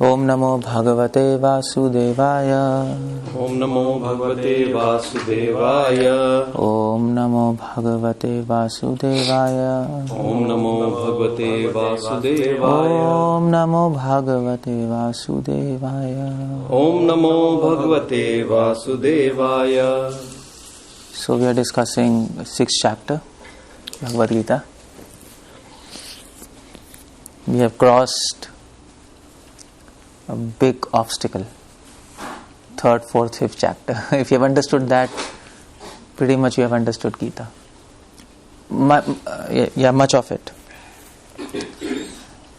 Om Namo Bhagavate Vasudevaya. Om Namo Bhagavate Vasudevaya. Om Namo Bhagavate Vasudevaya. Om Namo Bhagavate Vasudevaya. Om Namo Bhagavate Vasudevaya. Om Namo Bhagavate Vasudevaya. So we are discussing 6th chapter, Bhagavad Gita. We have crossed a big obstacle, 3rd, 4th, 5th chapter. If you have understood that, pretty much you have understood Gita. Much of it.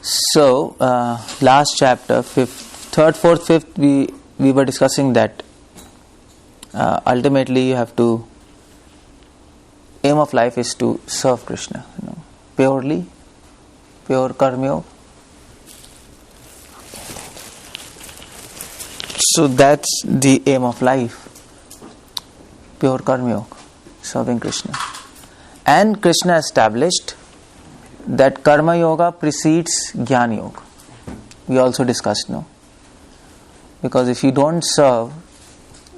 So, last chapter, 3rd, 4th, 5th, we were discussing that ultimately you have to, aim of life is to serve Krishna, purely, pure karma yoga. So that's the aim of life, pure karma yoga, serving Krishna. And Krishna established that karma yoga precedes jnana yoga. We also discussed now. Because if you don't serve,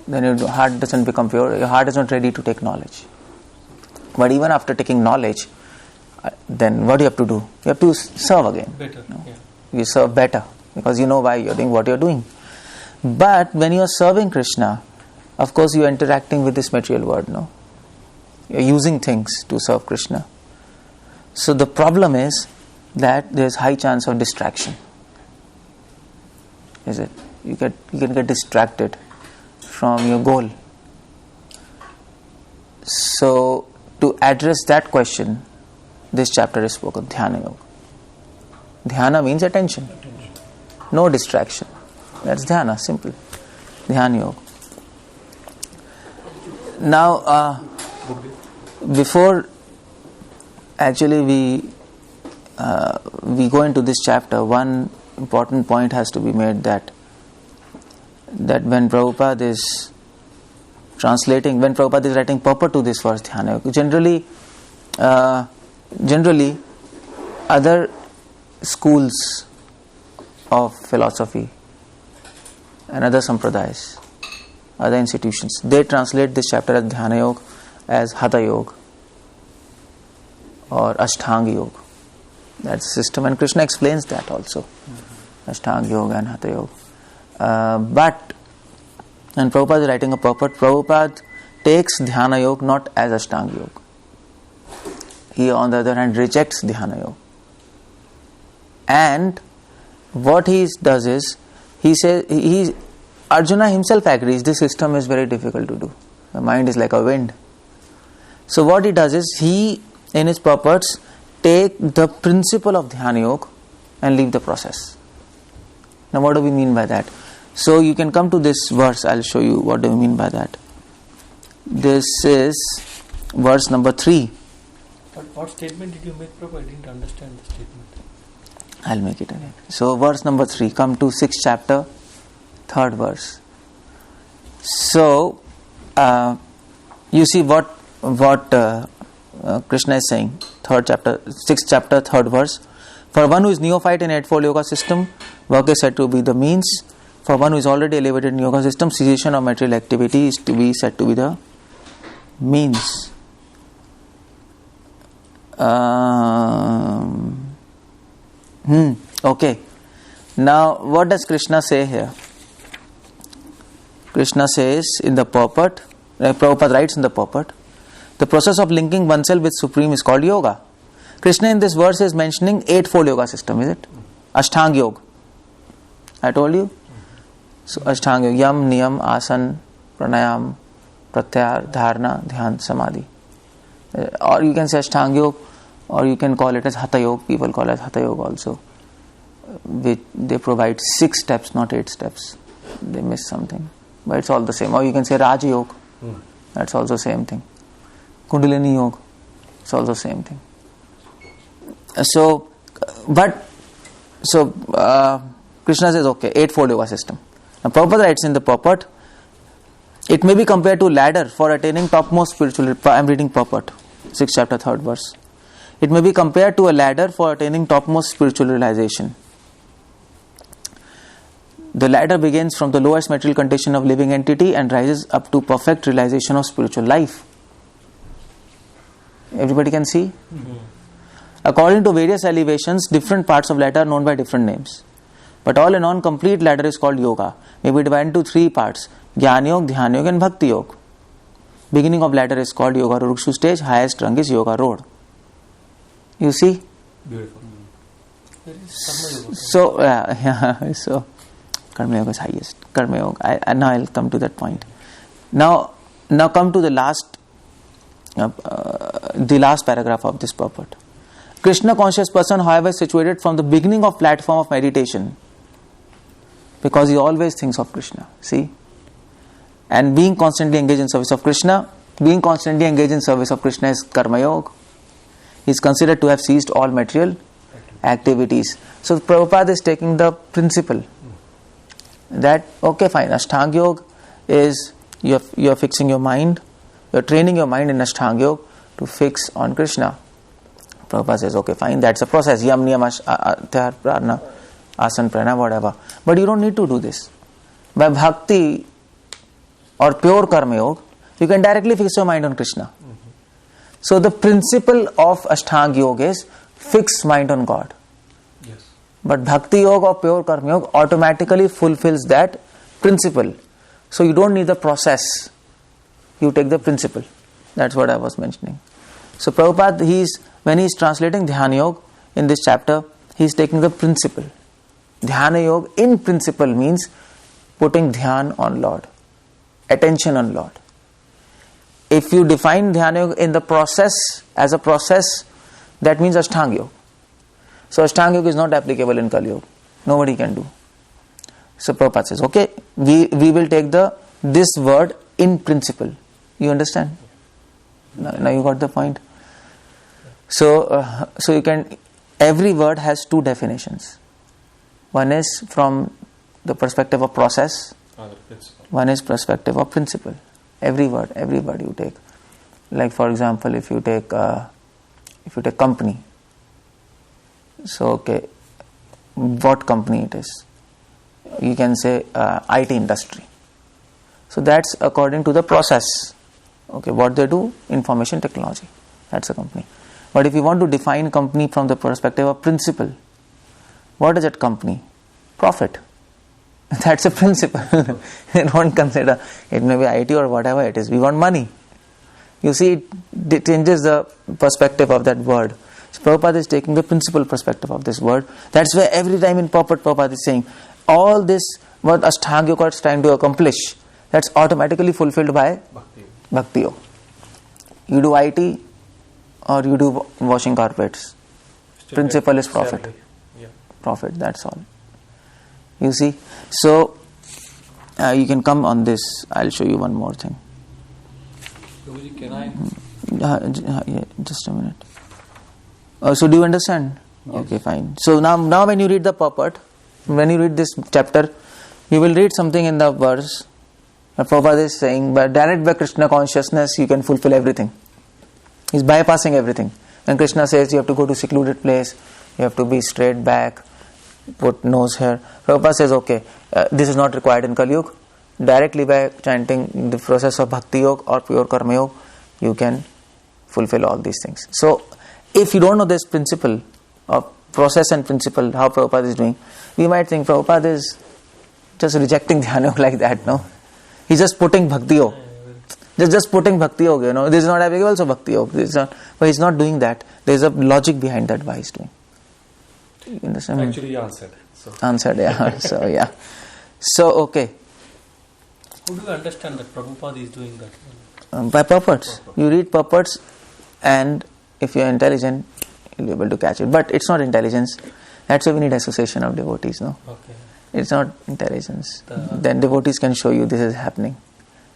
then your heart doesn't become pure, your heart is not ready to take knowledge. But even after taking knowledge, then what do you have to do? You have to serve again. Better. Yeah. You serve better because you know why you're doing what you're doing. But when you're serving Krishna, of course you're interacting with this material world, no? You're using things to serve Krishna. So the problem is that there's high chance of distraction. Is it? You can get distracted from your goal. So to address that question, this chapter is spoken, Dhyana Yoga. Dhyana means attention. No distraction. That's Dhyana, simple. Dhyana Yoga. Now, before actually we go into this chapter, one important point has to be made that when Prabhupada is translating, when Prabhupada is writing purport to this verse, Dhyana Yoga, generally other schools of philosophy and other sampradayas, other institutions, they translate this chapter as Dhyana Yoga as Hatha Yoga or Ashtanga Yoga. That's the system, and Krishna explains that also. Ashtanga Yoga and Hatha Yoga. But when Prabhupada is writing a purport, Prabhupada takes Dhyana Yoga not as Ashtanga Yoga. He, on the other hand, rejects Dhyana Yoga. And what he does is, he says, Arjuna himself agrees this system is very difficult to do. The mind is like a wind. So what he does is, he, in his purports, take the principle of Dhyana Yoga and leave the process. Now what do we mean by that? So you can come to this verse, I'll show you what do we mean by that. This is verse number 3. What statement did you make, Prabhu? I didn't understand the statement. I'll make it again. So verse number 3, come to 6th chapter, 3rd verse. So you see what Krishna is saying, 6th chapter, 3rd verse. For one who is neophyte in Eightfold Yoga system, work is said to be the means. For one who is already elevated in yoga system, cessation of material activity is to be said to be the means. Okay. Now, what does Krishna say here? Krishna says in the purport, Prabhupada writes in the purport, the process of linking oneself with Supreme is called yoga. Krishna in this verse is mentioning Eightfold Yoga system, is it? Ashtanga Yoga. I told you. So Ashtanga Yoga, Yam, Niyam, Asan, Pranayam, Pratyahar, Dharana, Dhyan, Samadhi. Or you can say Ashtanga Yoga, or you can call it as Hatha Yoga. People call it Hatha Yoga also. They provide 6 steps, not 8 steps. They miss something. But it's all the same. Or you can say Raja Yoga. That's also same thing. Kundalini Yoga. It's also same thing. So Krishna says, okay, Eightfold Yoga system. Now Prabhupada writes in the purport, it may be compared to ladder for attaining topmost spiritual. I'm reading purport, 6th chapter, 3rd verse. It may be compared to a ladder for attaining topmost spiritual realization. The ladder begins from the lowest material condition of living entity and rises up to perfect realization of spiritual life. Everybody can see? Mm-hmm. According to various elevations, different parts of ladder are known by different names. But all in all, complete ladder is called yoga. May be divided into 3 parts: Jnana Yoga, Dhyana Yoga and Bhakti Yoga. Beginning of ladder is called Yoga Rukshu stage, highest rung is Yoga Road. You see? Beautiful. So, so Karma Yoga is highest. Karma Yoga. Now I'll come to that point. Now come to the last paragraph of this purport. Krishna conscious person, however, is situated from the beginning of platform of meditation, because he always thinks of Krishna. See? And being constantly engaged in service of Krishna, is Karma Yoga. He is considered to have ceased all material activities. So Prabhupada is taking the principle that, okay, fine, Ashtanga Yoga is you are fixing your mind, you are training your mind in Ashtanga Yoga to fix on Krishna. Prabhupada says, okay, fine, that's a process. Yam, Niyam, Atyar, Prarna, Asan, Prana, whatever. But you don't need to do this. By Bhakti or pure Karma Yoga, you can directly fix your mind on Krishna. Mm-hmm. So the principle of Ashtanga Yoga is fix mind on God. Yes. But Bhakti Yoga or pure Karma Yoga automatically fulfills that principle. So you don't need the process. You take the principle. That's what I was mentioning. So Prabhupada, when he is translating Dhyana Yoga in this chapter, he is taking the principle. Dhyana Yoga in principle means putting dhyan on Lord, attention on Lord. If you define Dhyana Yoga in the process, as a process, that means Ashtanga Yoga. So Ashtanga Yoga is not applicable in Kali Yoga. Nobody can do. So Prabhupada says, okay, we will take this word in principle. You understand? Now you got the point. So you can. Every word has 2 definitions. One is from the perspective of process. One is perspective of principle. Every word you take. Like for example, if you take company. So okay, what company it is? You can say IT industry. So that's according to the process. Okay, what they do, information technology. That's a company. But if you want to define company from the perspective of principle, what is that company? Profit. That's a principle. Don't consider it may be IT or whatever it is. We want money. You see, it changes the perspective of that word. So Prabhupada is taking the principal perspective of this word. That's why every time in purport Prabhupada is saying, all this what Ashtanga Yoga is trying to accomplish, that's automatically fulfilled by Bhakti Yoga. You do IT or you do washing carpets. Still principle is profit. Yeah. Profit, that's all. You see? So, you can come on this. I'll show you one more thing. Can I? Yeah, just a minute. So do you understand? Yes. Okay, fine. So now when you read the purport, when you read this chapter, you will read something in the verse. Prabhupada is saying, but direct by Krishna consciousness, you can fulfill everything. He's bypassing everything. When Krishna says you have to go to secluded place, you have to be straight back, put nose here. Prabhupada says, okay, this is not required in Kali Yuga. Directly by chanting the process of Bhakti Yoga or pure Karma Yoga, you can fulfill all these things. So, if you don't know this principle of process and principle, how Prabhupada is doing, we might think Prabhupada is just rejecting Dhyana Yoga like that, no? He's just putting Bhakti Yoga. Just putting Bhakti Yoga, this is not applicable, so Bhakti Yoga. But he's not doing that. There is a logic behind that why he's doing. You understand? Actually, you answered. Answered, yeah. So, yeah. So, okay. How do you understand that Prabhupada is doing that? By purports. You read purports, and if you are intelligent, you'll be able to catch it. But it's not intelligence. That's why we need association of devotees, no? Okay. It's not intelligence. Then devotees can show you this is happening.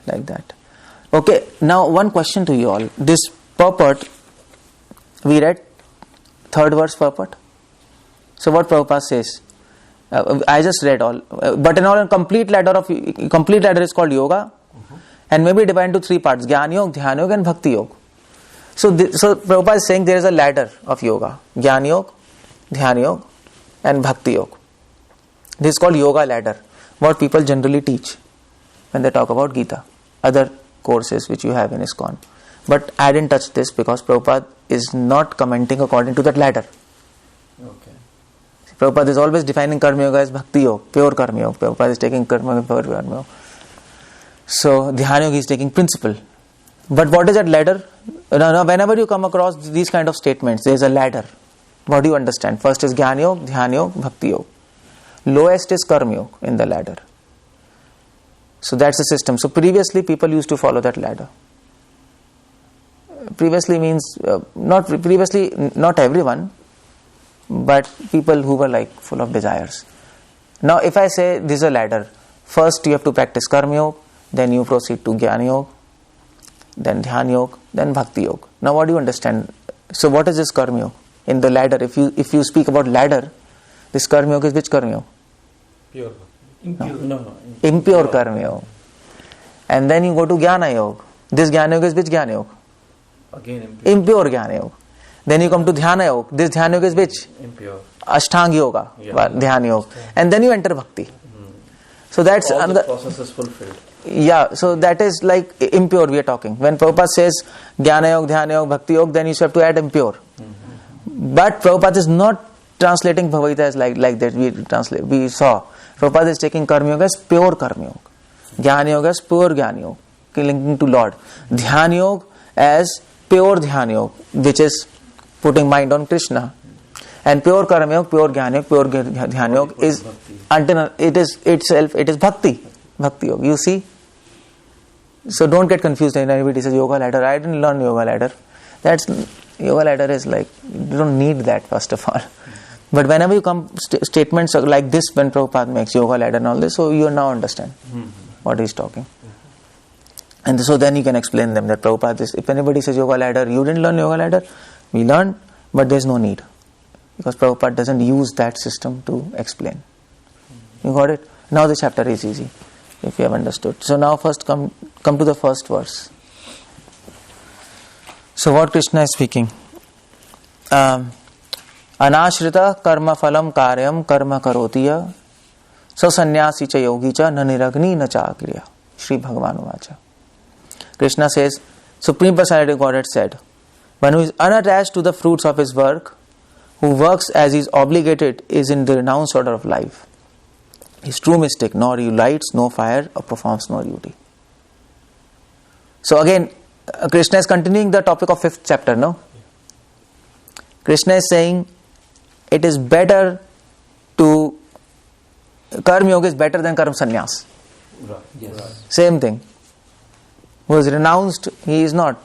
Like that. Okay, now one question to you all. This purport, we read 3rd verse purport. So what Prabhupada says? I just read all. But in all, complete ladder is called yoga, and maybe divided into 3 parts: Jnana Yoga, Dhyana Yoga, and Bhakti Yoga. So Prabhupada is saying there is a ladder of yoga: Jnana Yoga, Dhyana Yoga, and Bhakti Yoga. This is called yoga ladder. what people generally teach when they talk about Gita, other courses which you have in ISKCON. But I didn't touch this because Prabhupada is not commenting according to that ladder. Okay. Prabhupada is always defining Karma Yoga as Bhakti Yoga, pure Karma Yoga. Prabhupada is taking Karma Yoga, pure Karma Yoga. So Dhyana Yoga is taking principle. But what is that ladder? Now, whenever you come across these kind of statements, there is a ladder. What do you understand? First is Jnana Yoga, Dhyana Yoga, Bhakti Yoga. Lowest is Karma Yoga in the ladder. So that's the system. So previously people used to follow that ladder. Previously means, not everyone, but people who were like full of desires. Now if I say this is a ladder, first you have to practice Karma Yoga, then you proceed to Jnana Yoga, then Dhyana Yoga, then Bhakti Yoga. Now what do you understand? So what is this Karma Yoga? In the ladder, if you speak about ladder, this Karma Yoga is which Karma Yoga? Pure. Impure Karma Yoga. And then you go to Jnana Yoga. This Jnana Yoga is which Jnana Yoga? Again impure Jnana Yoga. Then you come to Dhyana Yoga. This Dhyana Yoga is which? impure. Ashtanga Yoga, Dhyana Yoga. And then you enter Bhakti. So that's all another. The process is fulfilled. Yeah, so that is like impure we are talking. When Prabhupada says Jnana Yoga, Dhyana Yoga, Bhakti Yoga, then you have to add impure. But Prabhupada is not translating Bhagavad Gita as like that we saw. Prabhupada is taking Karma Yoga as pure Karma Yoga. Jnana Yoga as pure Jnana Yoga, linking to Lord. Dhyana Yoga as pure Dhyana Yoga, which is putting mind on Krishna. And pure Karma Yoga, pure Jnana Yoga, pure Dhyana Yoga is until it is itself, it is Bhakti. Bhakti Yoga. You see? So don't get confused when anybody says Yoga ladder. I didn't learn Yoga ladder. That's Yoga ladder is like, you don't need that first of all. But whenever you come statements like this, when Prabhupada makes Yoga ladder and all this, so you now understand what he's talking. And so then you can explain them that Prabhupada is, if anybody says Yoga ladder, you didn't learn Yoga ladder, we learned, but there's no need. Because Prabhupada doesn't use that system to explain. You got it? Now the chapter is easy, if you have understood. So now first come to the first verse. So what Krishna is speaking? Anashrita karma phalam karyam karma karotiya sasannyasi cha yogi cha na niragni na cha kriya. Shri Bhagavan Vacha. Krishna says, Supreme Personality of Godhead said, one who is unattached to the fruits of his work, who works as he is obligated, is in the renounced order of life. He is true mystic, nor he lights, no fire, or performs no duty. So again, Krishna is continuing the topic of 5th chapter, no? Krishna is saying, it is better to, Karma Yoga is better than Karma Sannyas. Right. Yes. Same thing. Who is renounced, he is not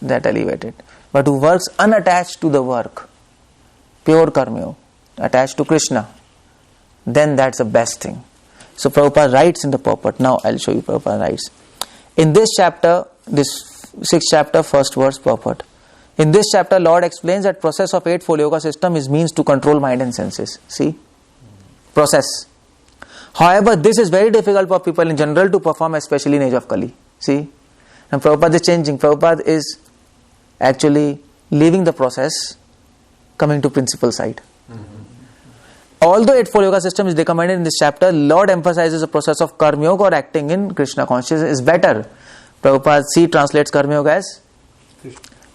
that elevated. But who works unattached to the work, pure Karma Yoga, attached to Krishna, then that's the best thing. So Prabhupada writes in the purport. Now I'll show you Prabhupada writes. In this chapter, this 6th chapter, first verse purport. In this chapter, Lord explains that process of 8-fold yoga system is means to control mind and senses. See? Process. However, this is very difficult for people in general to perform, especially in age of Kali. See? And Prabhupada is changing. Prabhupada is actually leaving the process, coming to principle side. Although 8-fold yoga system is recommended in this chapter, Lord emphasizes the process of Karma Yoga or acting in Krishna Consciousness is better. Prabhupada translates Karma Yoga as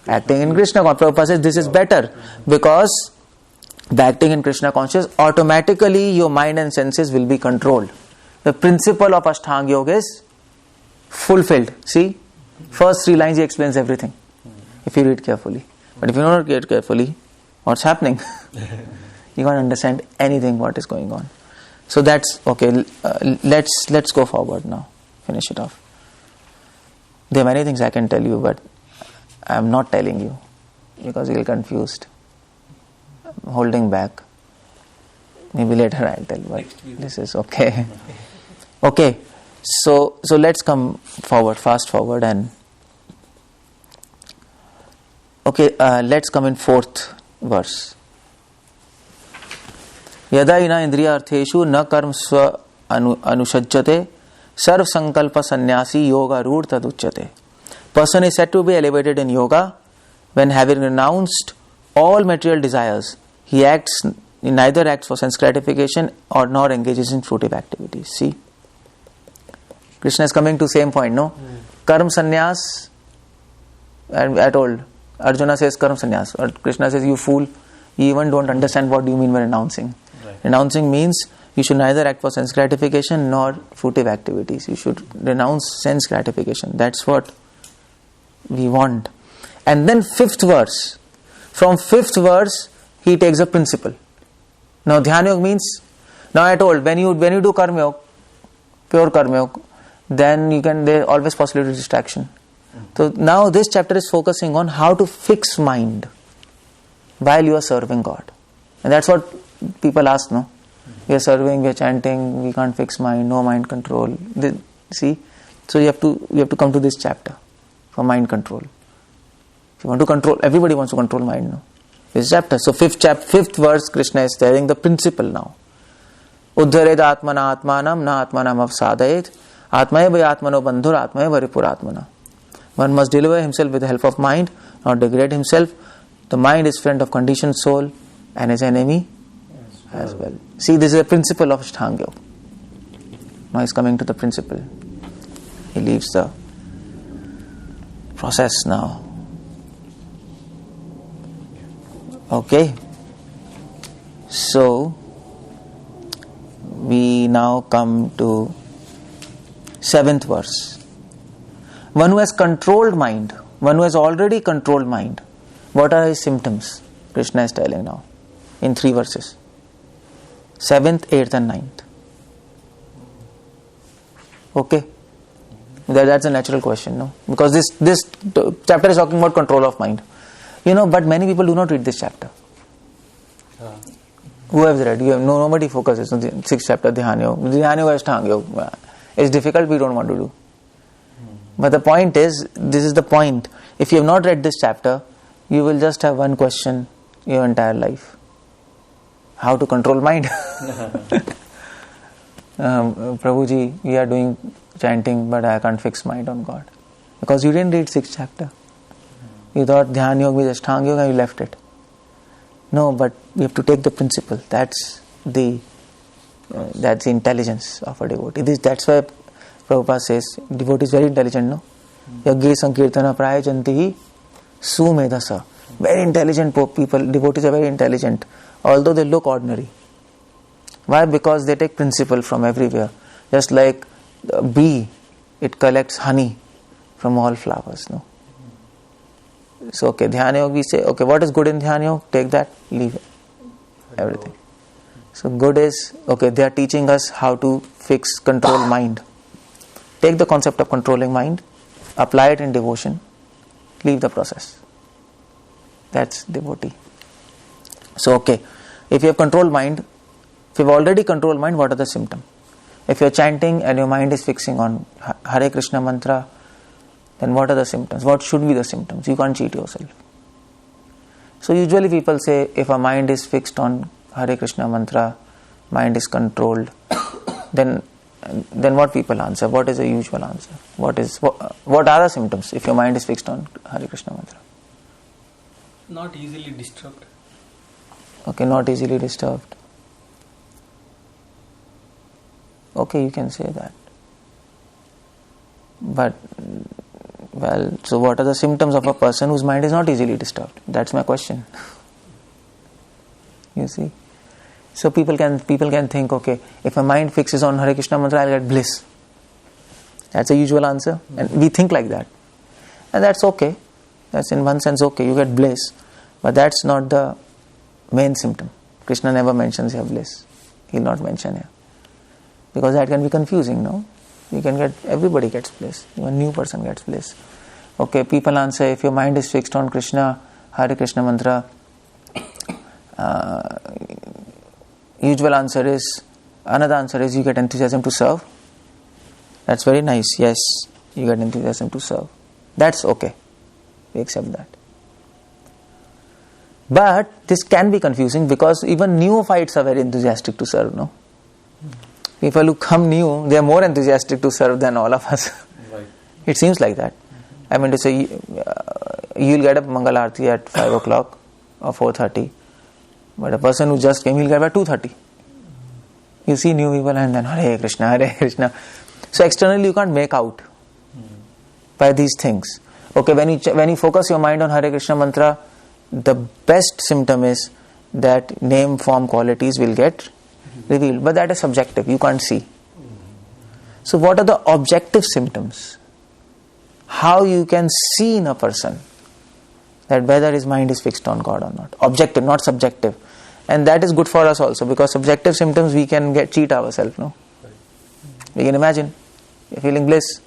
acting in Krishna Consciousness. Prabhupada says this is better because by acting in Krishna Consciousness, automatically your mind and senses will be controlled. The principle of Ashtanga Yoga is fulfilled. See? First 3 lines he explains everything. If you read carefully. But if you don't read carefully, what's happening? You can't understand anything what is going on. So that's okay. Let's go forward now. Finish it off. There are many things I can tell you, but I am not telling you because you'll get confused. I'm holding back. Maybe later I'll tell you. But this is okay. Okay. So let's come forward, fast forward, and okay. Let's come in 4th verse. Yada ina indriya artheshu na karm swa anushajjate sarv sankalpa sannyasi yoga rood taduchyate. Person is said to be elevated in yoga when, having renounced all material desires, he neither acts for sense gratification nor engages in fruitive activities. See, Krishna is coming to same point, no? Karma sannyas, and I told, Arjuna says karma sannyas. Krishna says, you fool, you even don't understand what do you mean by renouncing. Right. Renouncing means you should neither act for sense gratification nor fruitive activities. You should renounce sense gratification. That's what we want. And then 5th verse. From 5th verse, he takes a principle. Now, Dhyana Yoga means, now I told, when you do Karma Yoga, pure Karma Yoga, then there is always possibility of distraction. So now this chapter is focusing on how to fix mind while you are serving God. And that's what people ask, no? We are serving, we are chanting, we can't fix mind, no mind control. See? So you have to come to this chapter for mind control. If you want to control, everybody wants to control mind, no? This chapter. So 5th verse, Krishna is telling the principle now. Uddhared atmana atmanam na atmanam avsadayet atmaya bhai atmano bandhur atmaya varipur atmana. One must deliver himself with the help of mind, not degrade himself. The mind is friend of conditioned soul and his enemy as well. See, this is a principle of Ashtanga Yoga. Now he's coming to the principle. He leaves the process now. Okay. So, we now come to 7th verse. One who has controlled mind, one who has already controlled mind, what are his symptoms? Krishna is telling now in 3 verses. 7th, 8th and 9th. Okay? That's a natural question, no? Because this chapter is talking about control of mind. But many people do not read this chapter. Who has read? Nobody focuses on the 6th chapter, Dhyana Yoga. Dhyana Yoga is Ashtanga Yoga. It's difficult, we don't want to do. But the point is, this is the point. If you have not read this chapter, you will just have one question your entire life. How to control mind? Prabhuji, we are doing chanting, but I can't fix mind on God. Because you didn't read 6th chapter. You thought Dhyana Yoga is Ashtanga Yoga and you left it. No, but we have to take the principle. That's the intelligence of a devotee. That's why Prabhupada says, devotee is very intelligent, no? Yagya sankirtana prayajantihi sumedasa. Very intelligent people, devotees are very intelligent, although they look ordinary. Why? Because they take principle from everywhere. Just like a bee, it collects honey from all flowers, no? So, okay, Dhyana Yoga, we say, okay, what is good in Dhyana Yoga? Take that, leave it. Everything. So, good is, okay, they are teaching us how to control mind. Take the concept of controlling mind, apply it in devotion, leave the process. That's devotee. So, okay, if you have controlled mind, if you have already controlled mind, what are the symptoms? If you are chanting and your mind is fixing on Hare Krishna mantra, then what are the symptoms? What should be the symptoms? You can't cheat yourself. So usually people say, if a mind is fixed on Hare Krishna mantra, mind is controlled, then what people answer? What is the usual answer? What are the symptoms if your mind is fixed on Hare Krishna mantra? Not easily disturbed. Okay, not easily disturbed. Okay, you can say that. But, well, so what are the symptoms of a person whose mind is not easily disturbed? That's my question. You see? So people can think, okay, if my mind fixes on Hare Krishna mantra, I'll get bliss. That's a usual answer. And we think like that. And that's okay. That's in one sense okay, you get bliss. But that's not the main symptom. Krishna never mentions here bliss. He'll not mention here. Because that can be confusing, no? Everybody gets bliss. Even a new person gets bliss. Okay, people answer, if your mind is fixed on Krishna, Hare Krishna mantra, usual answer is, another answer is you get enthusiasm to serve. That's very nice. Yes, you get enthusiasm to serve. That's okay. We accept that. But this can be confusing because even neophytes are very enthusiastic to serve, no? People who come new, they are more enthusiastic to serve than all of us. Right. It seems like that. I mean to say, you'll get up Mangal Aarti at 5 o'clock or 4:30. But a person who just came, he'll get up at 2:30. You see new people and then Hare Krishna, So externally you can't make out by these things. Okay, when you focus your mind on Hare Krishna mantra, the best symptom is that name, form, qualities will get revealed. But that is subjective, you can't see. So what are the objective symptoms? How you can see in a person that whether his mind is fixed on God or not. Objective, not subjective. And that is good for us also, because subjective symptoms we can cheat ourselves, no? We can imagine, you're feeling bliss.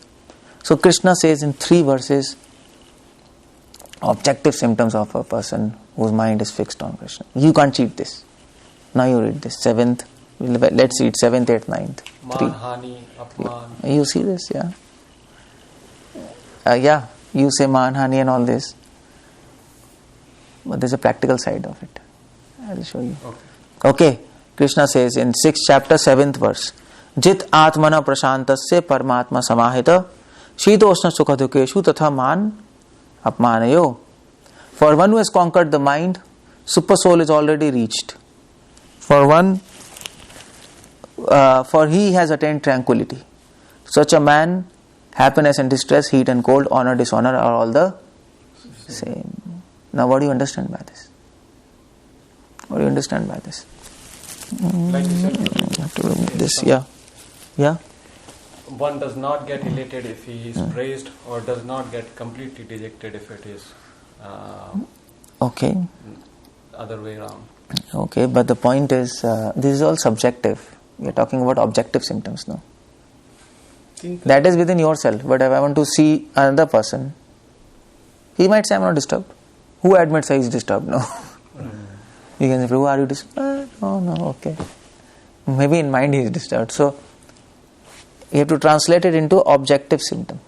So Krishna says in 3 verses, objective symptoms of a person whose mind is fixed on Krishna. You can't cheat this. Now you read this. 7th, let's read 7th, 8th, 9th. Man, Hani, Apman. You see this, yeah? Yeah, you say man, hani and all this. But there's a practical side of it. I'll show you. Okay. Krishna says in 6th chapter, 7th verse, Jit atmana prashantasya paramatma samahita shitoshna sukha dukeshu tatha man apmanayo. For one who has conquered the mind, super soul is already reached. For he has attained tranquility. Such a man, happiness and distress, heat and cold, honor, dishonor are all the same. Now what do you understand by this? What do you understand by this? Like you said, You have to remove this, yeah. Yeah? One does not get elated if he is praised, or does not get completely dejected if it is Okay. other way around. Okay, but the point is, this is all subjective. We are talking about objective symptoms now. That is within yourself. But if I want to see another person, he might say, I'm not disturbed. Who admits he is disturbed? No. You can say, Prabhu, are you disturbed? No, okay. Maybe in mind he is disturbed. So, you have to translate it into objective symptom.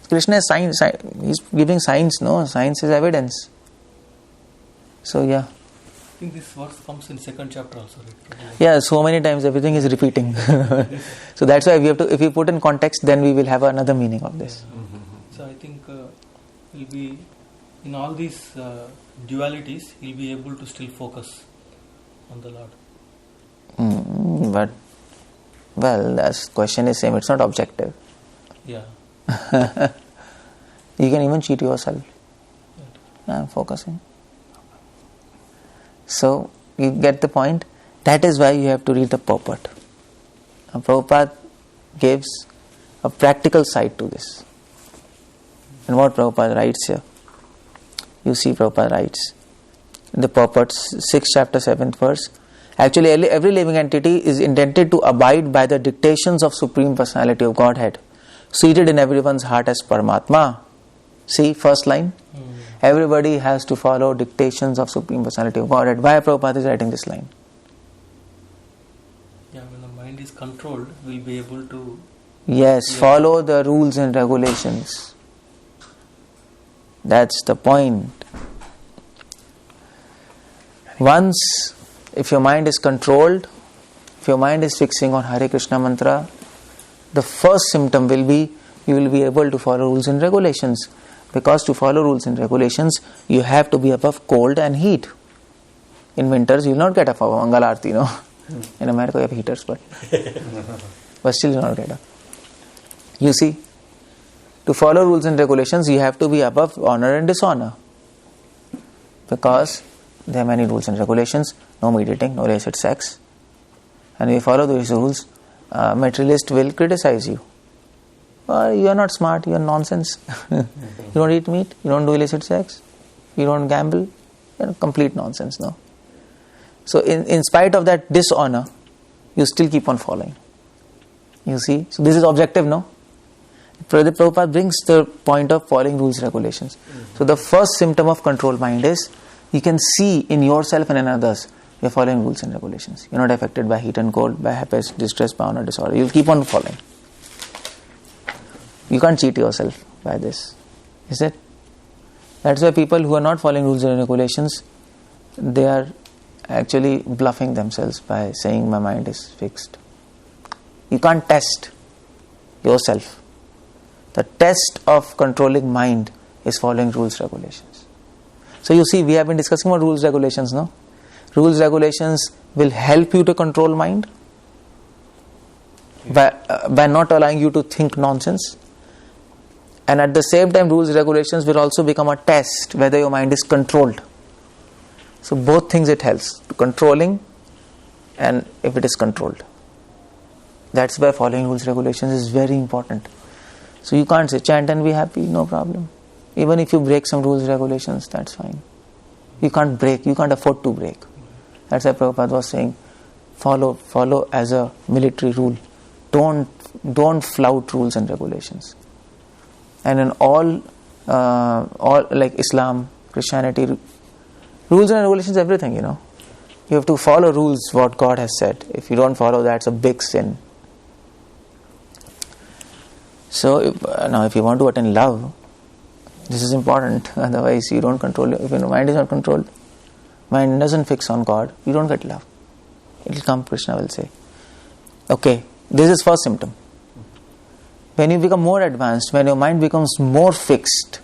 Krishna is science. He's giving science, no? Science is evidence. So, yeah. I think this verse comes in 2nd chapter also, right? Yeah, so many times everything is repeating. So that's why we have to, if we put in context, then we will have another meaning of this. So I think we'll be, in all these dualities, he'll be able to still focus on the Lord. But, well, the question is same, it's not objective. Yeah. You can even cheat yourself. I'm focusing. So, you get the point? That is why you have to read the purport. Now, Prabhupada gives a practical side to this. And what Prabhupada writes here? You see Prabhupada writes in the purport, 6th chapter, 7th verse. Actually, every living entity is intended to abide by the dictations of Supreme Personality of Godhead, seated in everyone's heart as Paramatma. See, first line. Everybody has to follow dictations of Supreme Personality of Godhead. Why Prabhupada is writing this line? Yeah, when the mind is controlled, we'll be able to... Yes, follow the rules and regulations. That's the point. Once, if your mind is controlled, if your mind is fixing on Hare Krishna mantra, the first symptom will be, you will be able to follow rules and regulations. Because to follow rules and regulations, you have to be above cold and heat. In winters, you will not get up for Mangal Aarti, no? In America, you have heaters, but still you will not get up. You see, to follow rules and regulations, you have to be above honor and dishonor. Because there are many rules and regulations. No meat eating, no illicit sex. And if you follow those rules, materialist will criticize you. You are not smart, you are nonsense. You don't eat meat, you don't do illicit sex, you don't gamble. You are complete nonsense, no? So in spite of that dishonor, you still keep on following. You see? So this is objective, no? Prabhupada brings the point of following rules and regulations. So the first symptom of controlled mind is, you can see in yourself and in others, you are following rules and regulations. You are not affected by heat and cold, by happiness, distress, by honor, disorder. You will keep on following. You can't cheat yourself by this. Is it? That's why people who are not following rules and regulations, they are actually bluffing themselves by saying my mind is fixed. You can't test yourself. The test of controlling mind is following rules and regulations. So you see, we have been discussing about rules and regulations, no? Rules and regulations will help you to control mind. by not allowing you to think nonsense. And at the same time, rules, regulations will also become a test whether your mind is controlled. So both things it helps, controlling and if it is controlled. That's why following rules, regulations is very important. So you can't say chant and be happy, no problem. Even if you break some rules, regulations, that's fine. You can't break, you can't afford to break. That's why Prabhupada was saying, follow as a military rule. Don't flout rules and regulations. And in all like Islam, Christianity, rules and regulations, everything, you have to follow rules, what God has said. If you don't follow, that's a big sin. So if you want to attain love, this is important. Otherwise you don't control it. If your mind is not controlled, mind doesn't fix on God, you don't get love. It will come, Krishna will say. Okay, this is first symptom. When you become more advanced, when your mind becomes more fixed,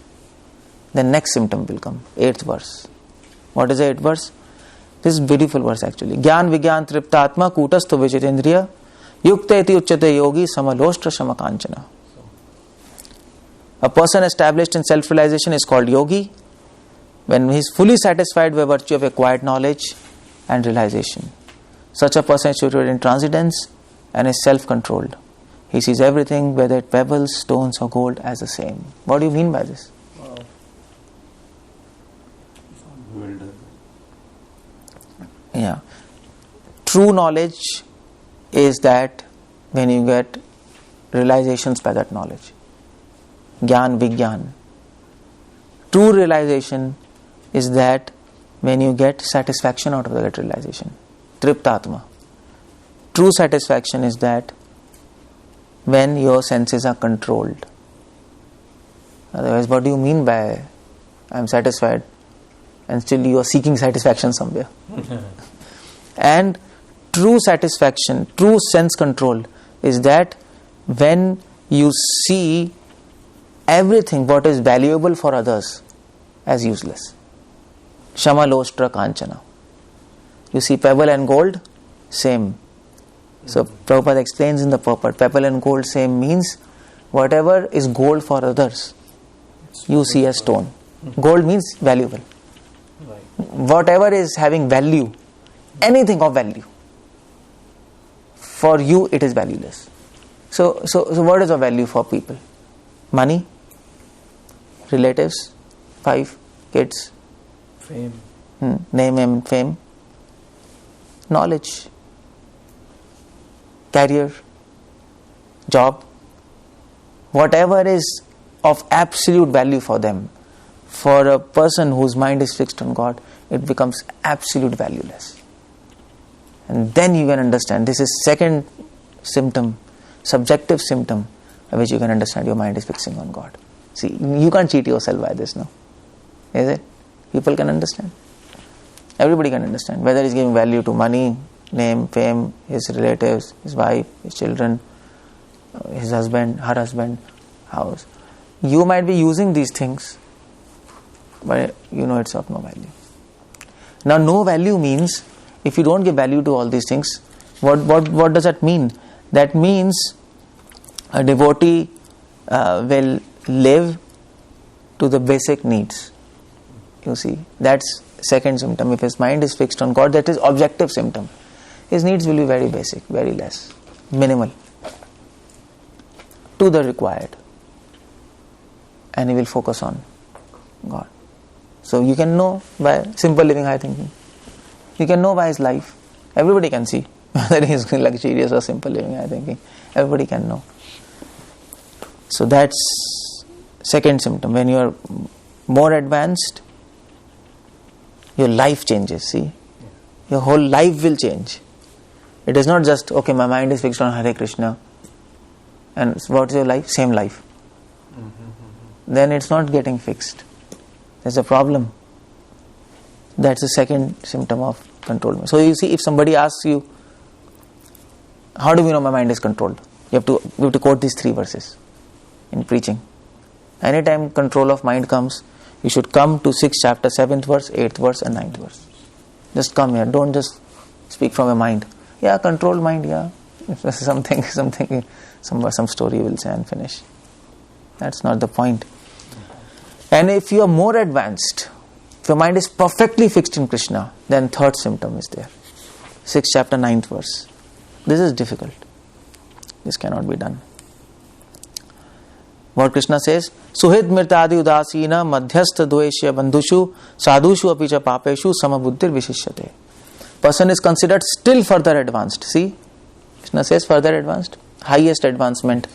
the next symptom will come. 8th verse. What is the 8th verse? This is beautiful verse actually. Gyan vigyan triptatma kutastu vijitendriya yukta iti uchyate yogi samalostra shamakanchana. A person established in self-realization is called yogi when he is fully satisfied by virtue of acquired knowledge and realization. Such a person is situated in transcendence and is self-controlled. He sees everything, whether it pebbles, stones or gold, as the same. What do you mean by this? Wow. Well done. Yeah. True knowledge is that when you get realizations by that knowledge. Gyan Vigyan. True realization is that when you get satisfaction out of that realization. Triptatma. True satisfaction is that when your senses are controlled. Otherwise, what do you mean by I am satisfied and still you are seeking satisfaction somewhere? And true satisfaction, true sense control is that when you see everything what is valuable for others as useless. Shamalostra Kanchana. You see pebble and gold, same. So Prabhupada explains in the purport, pebble and gold same means whatever is gold for others, you see as stone. Gold means valuable. Whatever is having value, anything of value, for you it is valueless. So what is of value for people? Money, relatives, 5 kids, Fame. Name and fame, knowledge, career, job, whatever is of absolute value for them. For a person whose mind is fixed on God, it becomes absolute valueless. And then you can understand, this is second symptom, subjective symptom, by which you can understand your mind is fixing on God. See, you can't cheat yourself by this, no? Is it? People can understand. Everybody can understand. Whether he's giving value to money, name, fame, his relatives, his wife, his children, his husband, her husband, house. You might be using these things, but you know it's of no value. Now, no value means, if you don't give value to all these things, what does that mean? That means a devotee will live to the basic needs. You see, that's second symptom. If his mind is fixed on God, that is objective symptom. His needs will be very basic, very less, minimal, to the required, and he will focus on God. So you can know by simple living, high thinking. You can know by his life. Everybody can see whether he is luxurious or simple living, high thinking. Everybody can know. So that's second symptom. When you are more advanced, your life changes. See, your whole life will change. It is not just, okay, my mind is fixed on Hare Krishna, and what is your life? Same life. Then it's not getting fixed. There's a problem. That's the second symptom of control. So you see, if somebody asks you, how do we know my mind is controlled? You have to quote these 3 verses in preaching. Anytime control of mind comes, you should come to 6th chapter, 7th verse, 8th verse and 9th verse. Just come here. Don't just speak from your mind. Yeah, controlled mind, yeah. Something, some story you will say and finish. That's not the point. And if you are more advanced, if your mind is perfectly fixed in Krishna, then third symptom is there. 6th chapter, 9th verse. This is difficult. This cannot be done. What Krishna says, Suhid mirtadi udasina madhyastha dveshya bandhushu sadhushu apicha papeshu samabuddhir vishishyate. Person is considered still further advanced. See, Krishna says further advanced, highest advancement.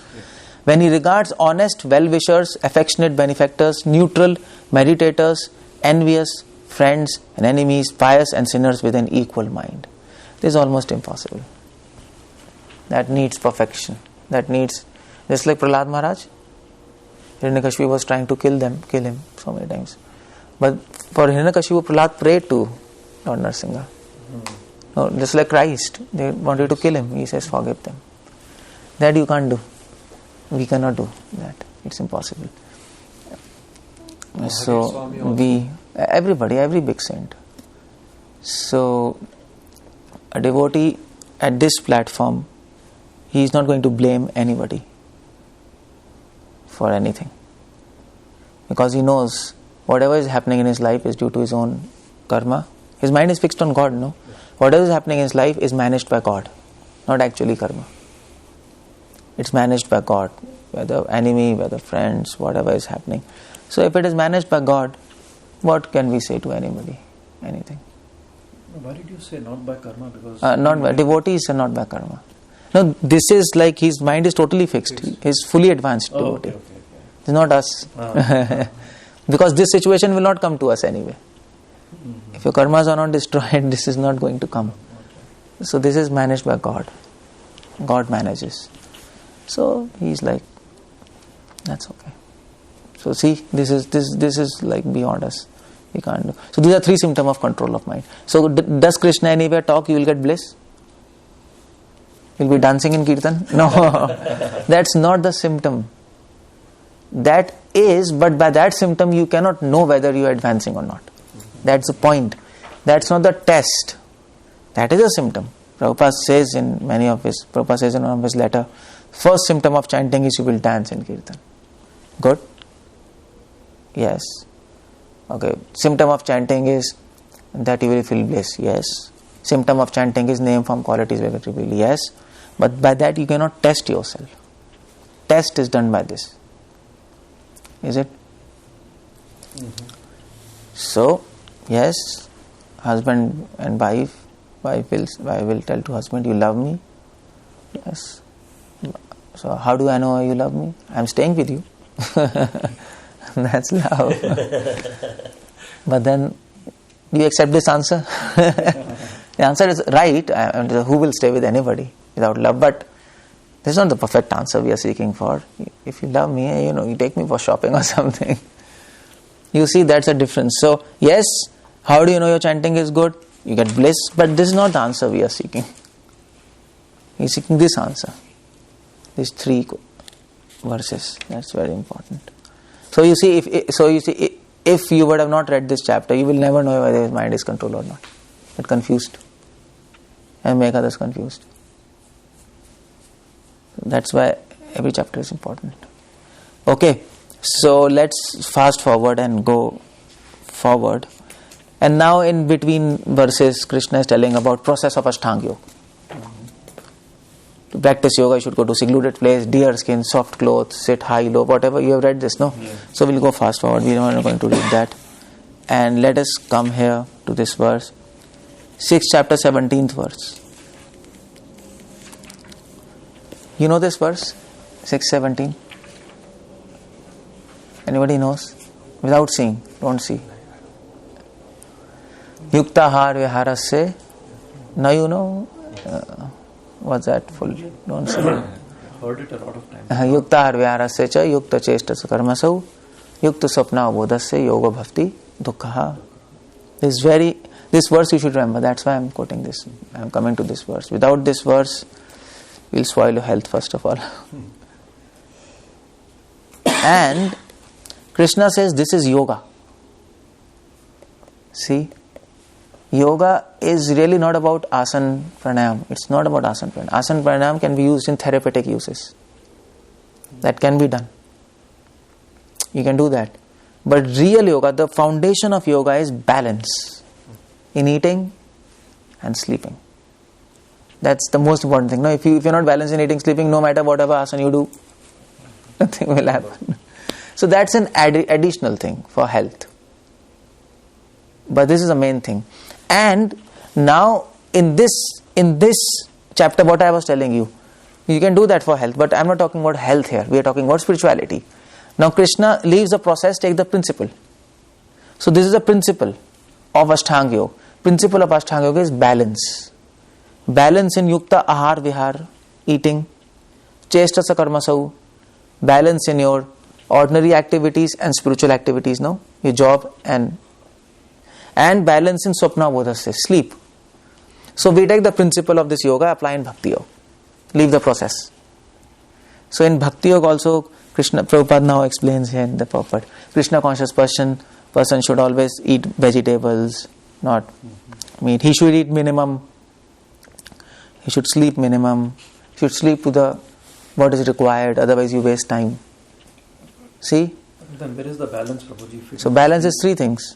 When he regards honest well-wishers, affectionate benefactors, neutral meditators, envious friends and enemies, pious and sinners with an equal mind. This is almost impossible. That needs perfection. That needs, just like Prahlad Maharaj, Hiranyakashipu was trying to kill him so many times. But for Hiranyakashipu, Prahlad prayed to Lord Narasimha. No, just like Christ, they wanted to kill him. He says, forgive them. That you can't do. We cannot do that. It's impossible. So everybody, every big saint. So a devotee at this platform, he is not going to blame anybody for anything, because he knows whatever is happening in his life is due to his own karma. His mind is fixed on God, no? Whatever is happening in his life is managed by God, not actually karma. It's managed by God, whether enemy, whether friends, whatever is happening. So if it is managed by God, what can we say to anybody? Anything. Why did you say not by karma? Because not by devotees are not by karma. No, this is like his mind is totally fixed. He is fully advanced devotee. Okay. It's not us. Because this situation will not come to us anyway. If your karmas are not destroyed, this is not going to come. So this is managed by God. God manages. So he's like, that's okay. So see, this is like beyond us. We can't do. So these are 3 symptoms of control of mind. So does Krishna anywhere talk, you will get bliss? You'll be dancing in kirtan? No. That's not the symptom. That is, but by that symptom you cannot know whether you are advancing or not. That's the point. That's not the test. That is a symptom. Prabhupada says in one of his letter, first symptom of chanting is you will dance in kirtan. Good? Yes. Okay. Symptom of chanting is that you will feel bliss. Yes. Symptom of chanting is name, form, qualities will reveal. Yes. But by that you cannot test yourself. Test is done by this. Is it? So, yes, husband and wife will tell to husband, you love me? Yes. So how do I know you love me? I am staying with you. That's love. But then, do you accept this answer? The answer is right. Who will stay with anybody without love? But this is not the perfect answer we are seeking for. If you love me, you take me for shopping or something. You see, that's a difference. So, yes, how do you know your chanting is good? You get bliss, but this is not the answer we are seeking. We are seeking this answer. These 3 verses. That's very important. So you see, if you would have not read this chapter, you will never know whether his mind is controlled or not. Get confused and make others confused. That's why every chapter is important. Okay, so let's fast forward and go forward. And now in between verses, Krishna is telling about process of Ashtanga Yoga. To practice yoga, you should go to secluded place, deer skin, soft clothes, sit high, low, whatever. You have read this, no? Yes. So we'll go fast forward. We are not going to read that. And let us come here to this verse. 6th chapter, 17th verse. You know this verse? 6:17. Anybody knows? Without seeing, don't see. Yuktahar viharasya. Now you know. What's that full? Don't say. Heard it a lot of times. Yuktahar viharasya cha yukta chestas karmasau yukta sapna bodhasya yoga bhakti dukkha. This verse you should remember. That's why I'm quoting this. I'm coming to this verse. Without this verse, we'll spoil your health first of all. And Krishna says this is yoga. See? Yoga is really not about asana pranayam. It's not about asana pranayam. Asana pranayam can be used in therapeutic uses. That can be done. You can do that. But real yoga, the foundation of yoga is balance in eating and sleeping. That's the most important thing. No, if you're not balanced in eating, sleeping, no matter whatever asana you do, nothing will happen. So that's an additional thing for health. But this is the main thing. And now in this chapter, what I was telling you, you can do that for health, but I'm not talking about health here. We are talking about spirituality. Now Krishna leaves the process, take the principle. So this is a principle of Ashtanga Yoga. Principle of Ashtanga Yoga is balance. Balance in Yukta Ahar Vihar, eating. Chestasa Karmasau. Balance in your ordinary activities and spiritual activities, no? Your job and balance in Swapna Bodhasya, sleep. So we take the principle of this yoga, apply in Bhakti Yoga. Leave the process. So in Bhakti Yoga also, Krishna Prabhupada now explains here in the purport. Krishna conscious person should always eat vegetables, not meat. He should eat minimum. He should sleep minimum. He should sleep to what is required, otherwise you waste time. See? Then where is the balance, Prabhuji? So balance is three things.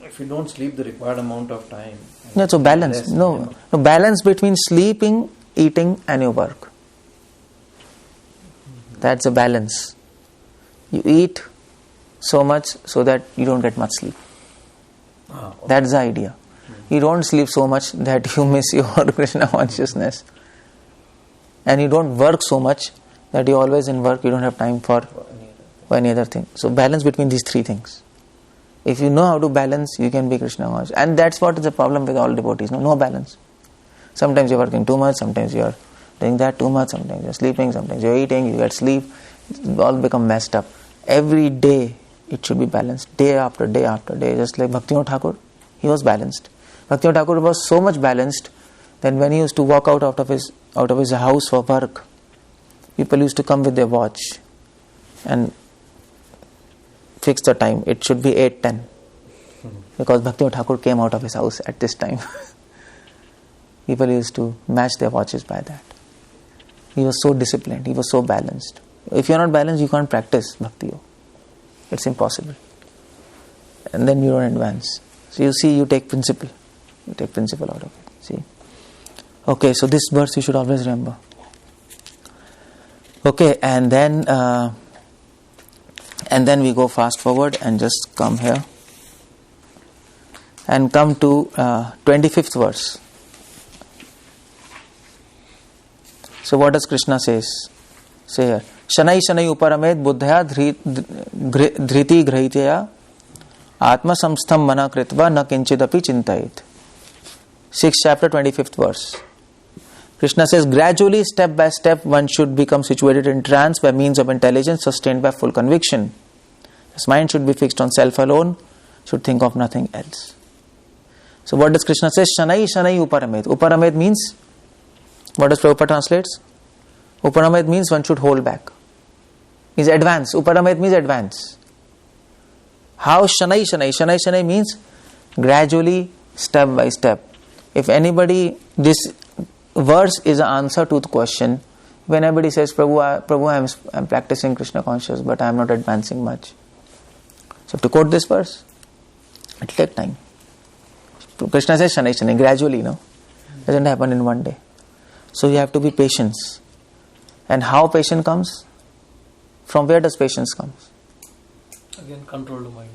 If you don't sleep the required amount of time. No, so balance. No, balance between sleeping, eating and your work. That's a balance. You eat so much so that you don't get much sleep. Okay. That's the idea. You don't sleep so much that you miss your Krishna consciousness. And you don't work so much that you're always in work, you don't have time for any other thing. So balance between these three things. If you know how to balance, you can be Krishna conscious. And that's what is the problem with all devotees. No balance. Sometimes you're working too much, sometimes you're doing that too much, sometimes you're sleeping, sometimes you're eating, you get sleep. It all become messed up. Every day it should be balanced. Day after day after day. Just like Bhaktivinoda Thakur, he was balanced. Bhaktivinoda Thakur was so much balanced that when he used to walk out of his house for work, people used to come with their watch and fix the time. It should be 8:10 because Bhaktivinoda Thakur came out of his house at this time. People used to match their watches by that. He was so disciplined. He was so balanced. If you are not balanced, you can't practice Bhakti Yoga. It's impossible. And then you don't advance. So you see, you take principle. You take principle out of it. See? Okay, so this verse you should always remember. Okay, and then we go fast forward and just come here and come to 25th verse. So what does Krishna say here? Shanai shanai uparamed buddhaya dhriti grahitya atma samstham mana kritva na kinchidapi chintayit. 6th chapter 25th verse. Krishna says, gradually, step by step, one should become situated in trance by means of intelligence sustained by full conviction. His mind should be fixed on self alone, should think of nothing else. So what does Krishna say? Shanai shanai uparamed. Uparamed means, what does Prabhupada translates? Uparamed means one should hold back. Is advance. Uparamed means advance. How shanai shanai? Shanai shanai means gradually, step by step. If anybody, this verse is an answer to the question. When anybody says, Prabhu, I'm practicing Krishna conscious, but I am not advancing much. So to quote this verse, it will take time. Krishna says, Shanai Shanai, gradually, doesn't happen in one day. So you have to be patient. And how patience comes? From where does patience come? Again, control the mind.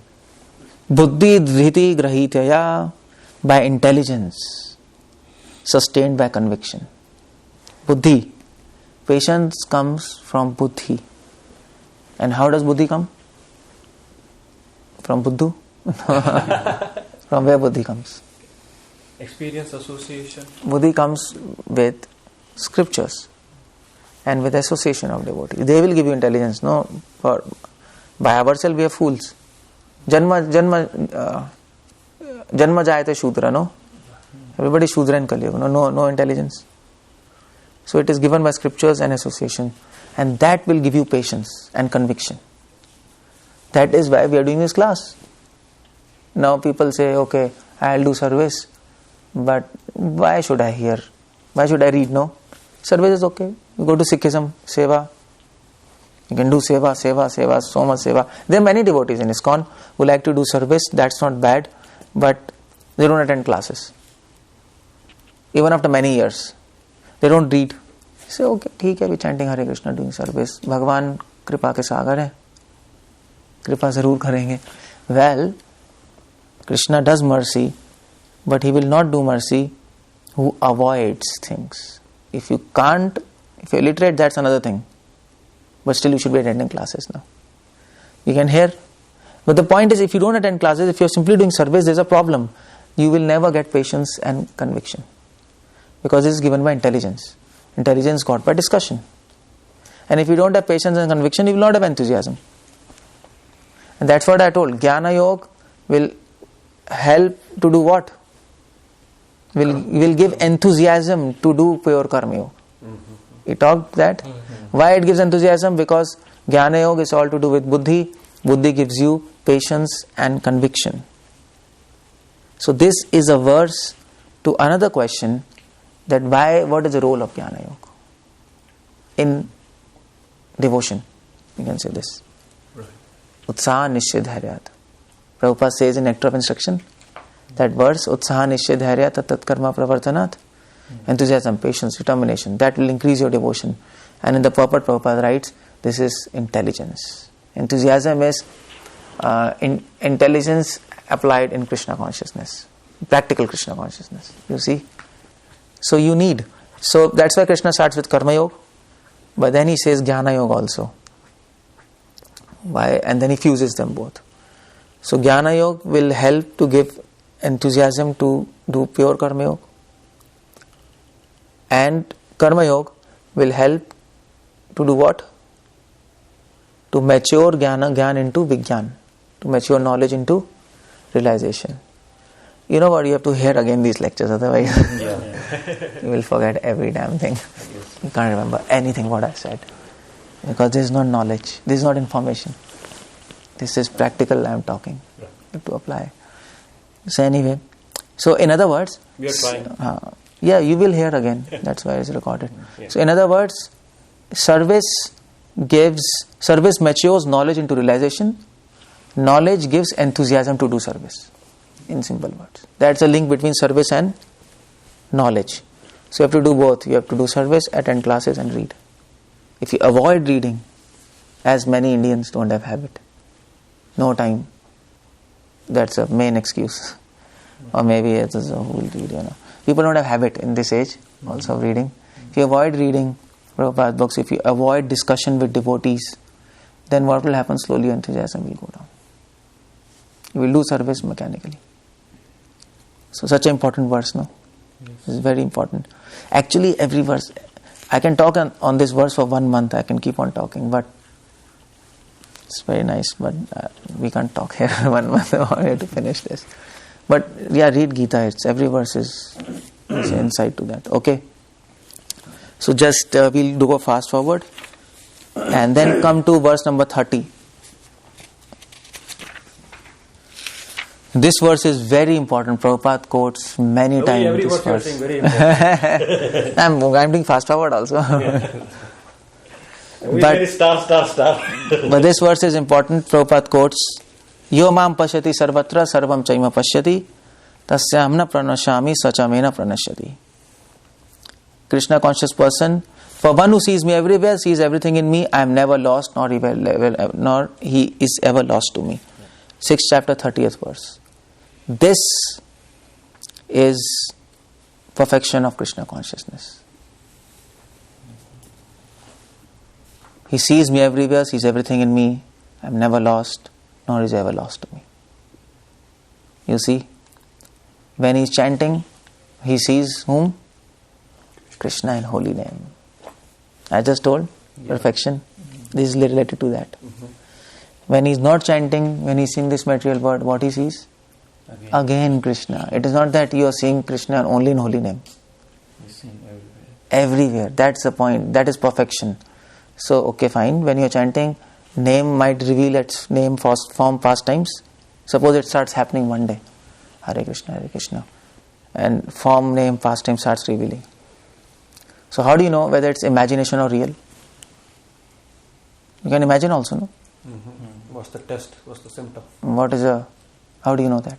Buddhi dhriti grahitya, by intelligence, sustained by conviction. Buddhi. Patience comes from buddhi. And how does buddhi come? From buddhu? From where buddhi comes? Experience association. Buddhi comes with scriptures and with association of devotees. They will give you intelligence. No, by ourselves we are fools. Janma jayate shudra, no? Everybody is shudra in Kali Yuga, no intelligence. So it is given by scriptures and association, and that will give you patience and conviction. That is why we are doing this class. Now people say, okay, I'll do service, But why should I hear? Why should I read? No. Service is okay. You go to Sikhism, Seva. You can do Seva, so much Seva. There are many devotees in ISKCON who like to do service. That's not bad. But they don't attend classes. Even after many years. They don't read. Say, okay, ठीक है, we chanting Hare Krishna, doing service. भगवान कृपा के सागर है. कृपा जरूर करेंगे. Well, Krishna does mercy, but he will not do mercy who avoids things. If you you're illiterate, that's another thing. But still you should be attending classes now. You can hear. But the point is, if you don't attend classes, if you're simply doing service, there's a problem. You will never get patience and conviction. Because this is given by intelligence. Intelligence got by discussion. And if you don't have patience and conviction, you will not have enthusiasm. And that's what I told. Jnana Yoga will help to do what? Will give enthusiasm to do pure Karma Yoga. We talked that. Why it gives enthusiasm? Because Jnana Yoga is all to do with Buddhi. Buddhi gives you patience and conviction. So this is a verse to another question, that what is the role of Jnana Yoga in devotion? You can say this. Utsaha Nishchay Dhairyat. Prabhupada says in Nectar of Instruction, that verse, Utsaha Nishchay Dhairyat Tat Karma Pravartanat. Enthusiasm, patience, determination, that will increase your devotion. And in the purport, Prabhupada writes, this is intelligence. Enthusiasm is intelligence applied in Krishna consciousness, practical Krishna consciousness. You see? So you need. So that's why Krishna starts with Karma Yoga, but then he says Jnana Yoga also. Why? And then he fuses them both. So Jnana Yoga will help to give enthusiasm to do pure Karma Yoga. And Karma Yoga will help to do what? To mature Jnana into Vijnana. To mature knowledge into realization. You know what? You have to hear again these lectures, otherwise you will forget every damn thing. You can't remember anything what I said. Because this is not knowledge. This is not information. This is practical I am talking. You have to apply. So anyway. So in other words, we are trying. You will hear again. That's why it's recorded. So in other words, service matures knowledge into realization. Knowledge gives enthusiasm to do service. In simple words. That's a link between service and knowledge. So you have to do both. You have to do service, attend classes and read. If you avoid reading, as many Indians don't have habit, no time, that's a main excuse. Or maybe it's a who will read, People don't have habit in this age also of reading. If you avoid reading Prabhupada books, if you avoid discussion with devotees, then what will happen? Slowly enthusiasm will go down. You will do service mechanically. So such an important verse, no? Yes. This is very important. Actually, every verse, I can talk on this verse for 1 month. I can keep on talking, but it's very nice. But we can't talk here 1 month. We have to finish this. But read Gita. It's every verse is insight to that. Okay. So just we'll do a fast forward, and then come to verse number 30. This verse is very important. Prabhupada quotes many times every this verse. You are saying very important. I'm doing fast forward also. But star. But this verse is important. Prabhupada quotes, Yo mam pashyati sarvatra sarvam chaima pashyati tasyam na pranashami sachamena pranashyati. Krishna conscious person, for one who sees me everywhere, sees everything in me, I am never lost, nor he is ever lost to me. 6th chapter, 30th verse. This is perfection of Krishna consciousness. He sees me everywhere, sees everything in me. I am never lost, nor is ever lost to me. You see, when he is chanting, he sees whom? Krishna in holy name. I just told, perfection. This is related to that. When he is not chanting, when he is seeing this material world, what he sees? Again Krishna. It is not that you are seeing Krishna only in holy name. Everywhere. That's the point. That is perfection. So, okay, fine. When you are chanting, name might reveal its name, form, past times. Suppose it starts happening one day. Hare Krishna, Hare Krishna. and form, name, pastime starts revealing. So how do you know whether it's imagination or real? You can imagine also, no? What's the test? What's the symptom? How do you know that?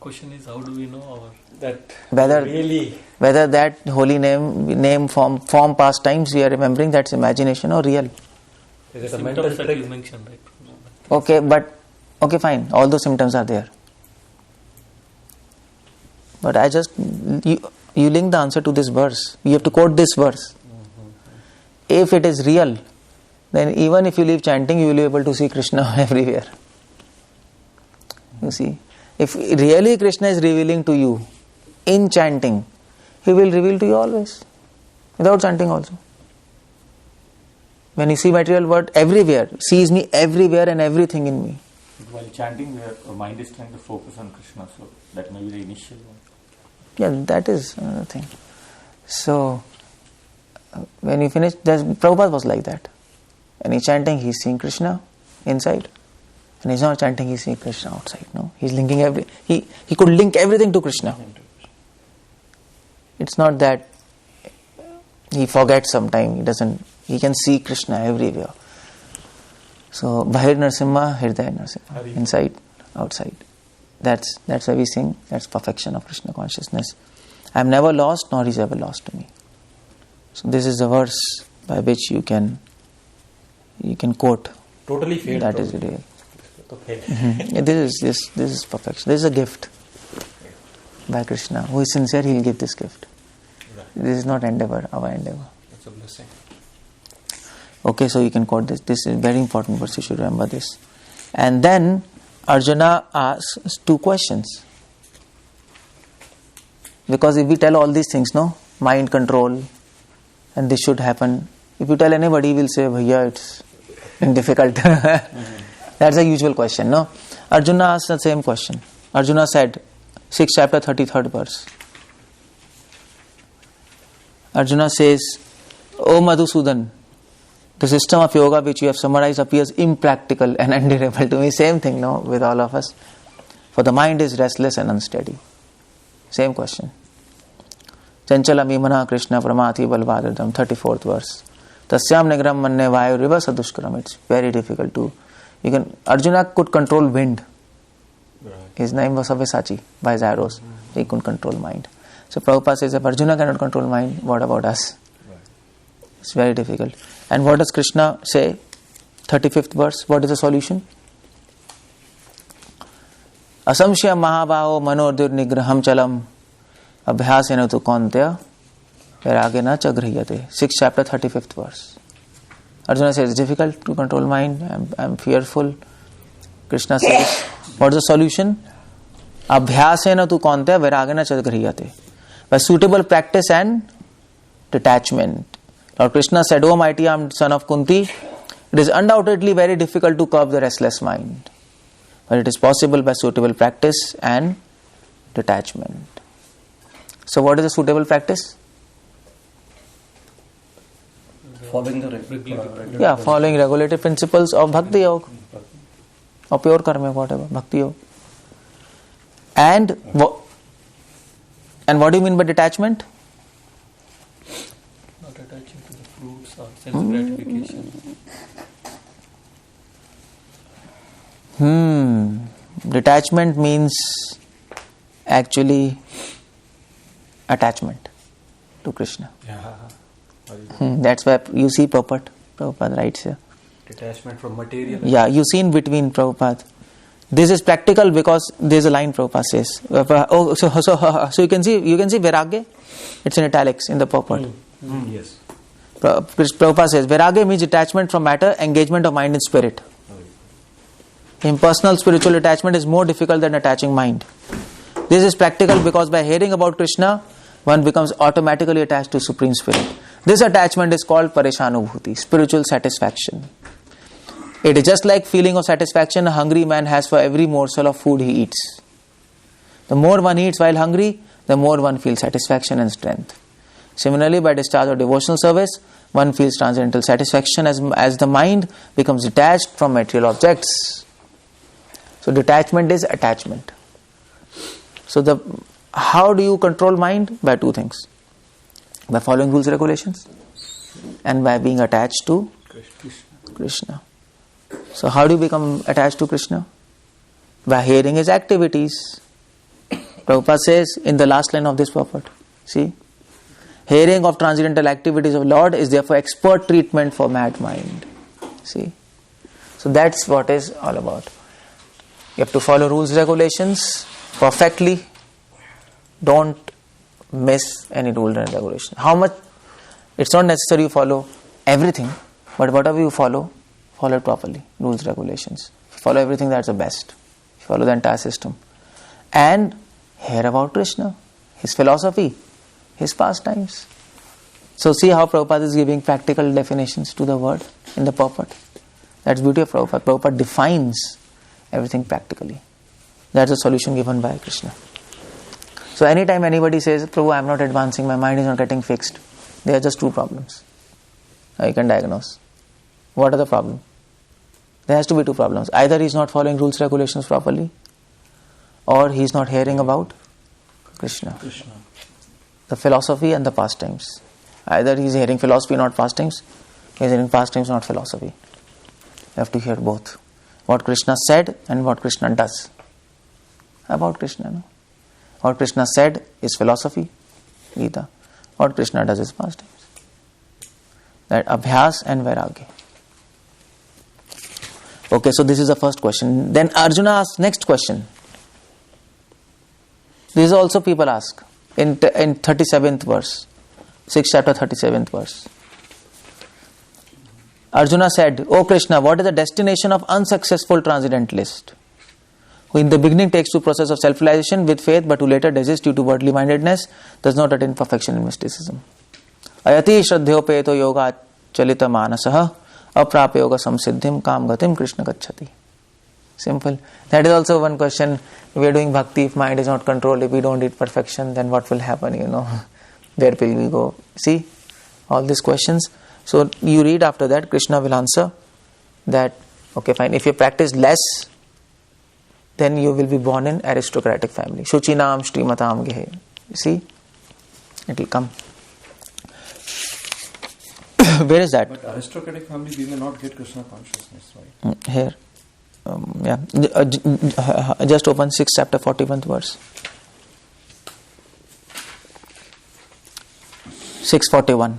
Question is, how do we know our whether that holy name, form, pastimes we are remembering, that's imagination or real? Is it a mental symptoms that trick? you mentioned, right? Okay, fine. All those symptoms are there. But you link the answer to this verse. You have to quote this verse. If it is real, then even if you leave chanting, you will be able to see Krishna everywhere. You see, if really Krishna is revealing to you in chanting, He will reveal to you always, without chanting also. When you see material world everywhere, sees me everywhere and everything in me. While chanting, our mind is trying to focus on Krishna, so that may be the initial one. Yeah, that is another thing. So, when you finish, Prabhupada was like that. When he's chanting, he's seeing Krishna inside. And he's not chanting, he's seeing Krishna outside. No, he's linking he could link everything to Krishna. It's not that he forgets sometime, he can see Krishna everywhere. So, Bahir Narsimha, Hriday Narsimha, inside, outside. That's why we sing, that's perfection of Krishna consciousness. I am never lost, nor is ever lost to me. So this is the verse by which you can quote. Totally failed. That is real. This is perfection. This is a gift by Krishna. Who is sincere, he will give this gift. Right. This is not endeavor, our endeavor. That's a blessing. Okay, so you can quote this. This is very important verse. You should remember this. And then Arjuna asks 2 questions. Because if we tell all these things, no, mind control, and this should happen. If you tell anybody, he will say, Bhaiya, it's difficult. That's a usual question, no? Arjuna asked the same question. Arjuna said, 6th chapter, 33rd verse. Arjuna says, O Madhusudan, the system of yoga which you have summarized appears impractical and undurable to me. Same thing, no, with all of us. For the mind is restless and unsteady. Same question. Chanchalam imana Krishna pramati balvadradam, 34th verse. Tasyam negram manne vayu riva sadushkaram. It's very difficult to... Arjuna could control wind. Right. His name was Sabyasachi, by his arrows. He could control mind. So Prabhupada says, if Arjuna cannot control mind, what about us? Right. It's very difficult. And what does Krishna say? 35th verse. What is the solution? Asamshya mahabhavo manodur nigraham chalam abhyasena tu kauntya vairagena cha grihiyate. 6th chapter, 35th verse. Arjuna says, it's difficult to control mind. I'm fearful. Krishna says, what is the solution? Abhyasena tu kauntya vairagena cha grihiyate. By suitable practice and detachment. Lord Krishna said, O mighty armed son of Kunti, it is undoubtedly very difficult to curb the restless mind. But it is possible by suitable practice and detachment. So what is a suitable practice? Following the following regulative principles of Bhakti Yoga. Or pure karma, whatever, Bhakti Yoga. And what do you mean by detachment? Not attaching to the fruits or sense gratification. Detachment means actually attachment to Krishna. That's why you see Prabhupada writes here. Detachment from material. Yeah, you see in between Prabhupada. This is practical because there is a line Prabhupada says. So you can see Vairagya. It's in italics in the purport. Yes. Prabhupada says Vairagya means detachment from matter, engagement of mind and spirit. Impersonal spiritual attachment is more difficult than attaching mind. This is practical because by hearing about Krishna, one becomes automatically attached to Supreme Spirit. This attachment is called Pareshanubhuti, spiritual satisfaction. It is just like feeling of satisfaction a hungry man has for every morsel of food he eats. The more one eats while hungry, the more one feels satisfaction and strength. Similarly, by discharge of devotional service, one feels transcendental satisfaction as the mind becomes detached from material objects. So detachment is attachment. So how do you control mind? By two things. By following rules, regulations, and by being attached to Krishna. So how do you become attached to Krishna? By hearing his activities. Prabhupada says in the last line of this purport, see, hearing of transcendental activities of Lord is therefore expert treatment for mad mind. See, so that's what is all about. You have to follow rules, regulations perfectly. Don't miss any rule and regulation. How much? It's not necessary you follow everything, but whatever you follow it properly. Rules, regulations. If you follow everything, that's the best. If you follow the entire system. And hear about Krishna, his philosophy, his pastimes. So see how Prabhupada is giving practical definitions to the word in the purport. That's the beauty of Prabhupada. Prabhupada defines everything practically. That's the solution given by Krishna. So anytime anybody says, Prabhu, I am not advancing, my mind is not getting fixed, there are just two problems. Now you can diagnose. What are the problems? There has to be two problems. Either he is not following rules, regulations properly, or he is not hearing about Krishna. The philosophy and the pastimes. Either he is hearing philosophy, not pastimes, he is hearing pastimes, not philosophy. You have to hear both. What Krishna said and what Krishna does. About Krishna, no? What Krishna said is philosophy, Gita. What Krishna does is pastimes. That abhyas and vairagya. Okay, so this is the first question. Then Arjuna asks next question. This is also people ask in 37th verse, 6th chapter 37th verse. Arjuna said, O Krishna, what is the destination of unsuccessful transcendentalist, who in the beginning takes to process of self-realization with faith, but who later desists due to worldly mindedness, does not attain perfection in mysticism. Ayati shraddhyopeto yoga chalita manasah aprapya yoga samsiddhim kam gatim Krishna gacchati. Simple. That is also one question. We are doing bhakti, if mind is not controlled, if we don't reach perfection, then what will happen, Where will we go? See, all these questions. So you read after that, Krishna will answer that, okay fine, if you practice less, then you will be born in aristocratic family. Shuchinam Shrimatam Gehe. See, it will come. Where is that? But aristocratic family, we may not get Krishna consciousness, right? Here. Just open 6th chapter 41st verse. 641.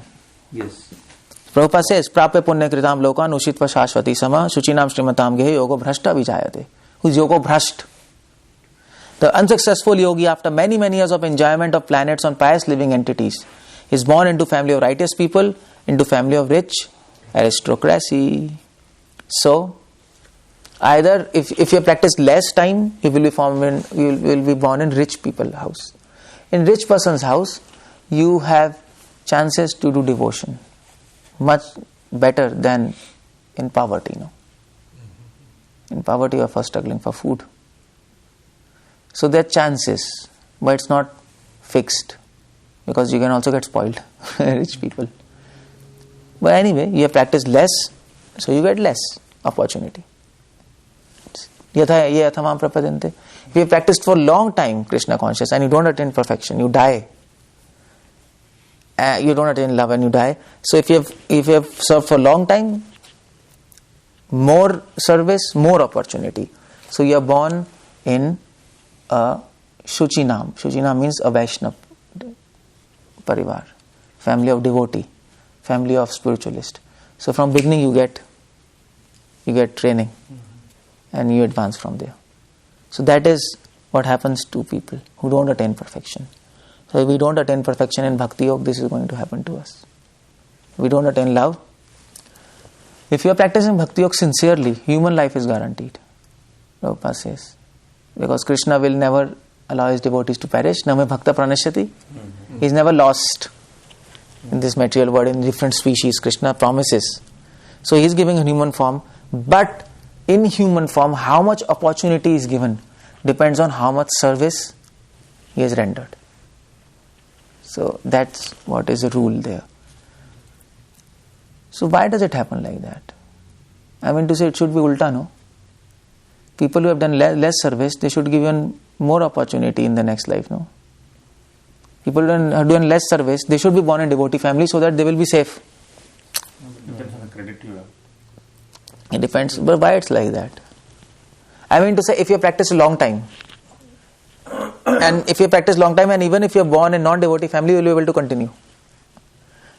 Yes. Prabhupada says, Prapya punya kritam lokan ushitva shashvati sama shuchinam shrimatam gehe yogo bhrashta vijayate. Who is yogo bhrasht? The unsuccessful yogi, after many years of enjoyment of planets on pious living entities, is born into family of righteous people, into family of rich aristocracy. So, either if you practice less time, you will be born in rich people's house. In rich person's house, you have chances to do devotion much better than in poverty. In poverty, you are first struggling for food. So there are chances, but it's not fixed, because you can also get spoiled. Rich people. But anyway, you have practiced less, so you get less opportunity. Yatha ye athamam prapadante. If you have practiced for a long time Krishna conscious and you don't attain perfection, you die. You don't attain love and you die. So if you have served for a long time, more service, more opportunity. So you are born in a Shuchinam. Shuchinam means a Vaishnava parivar, family of devotee, family of spiritualist. So from beginning you get training, and you advance from there. So that is what happens to people who don't attain perfection. So if we don't attain perfection in Bhakti Yoga, this is going to happen to us. If we don't attain love, if you are practicing Bhakti Yoga sincerely, human life is guaranteed. Prabhupada says. Because Krishna will never allow his devotees to perish. Name bhakta pranashyati. He is never lost in this material world, in different species. Krishna promises. So he is giving a human form, but in human form, how much opportunity is given depends on how much service he has rendered. So that's what is the rule there. So why does it happen like that? I mean to say, it should be ulta, no? People who have done less service, they should give more opportunity in the next life, no? People are doing less service. They should be born in devotee family so that they will be safe. Depends on the credit you have. It depends. But why it's like that? I mean to say, if you practice a long time, and even if you're born in non-devotee family, you will be able to continue.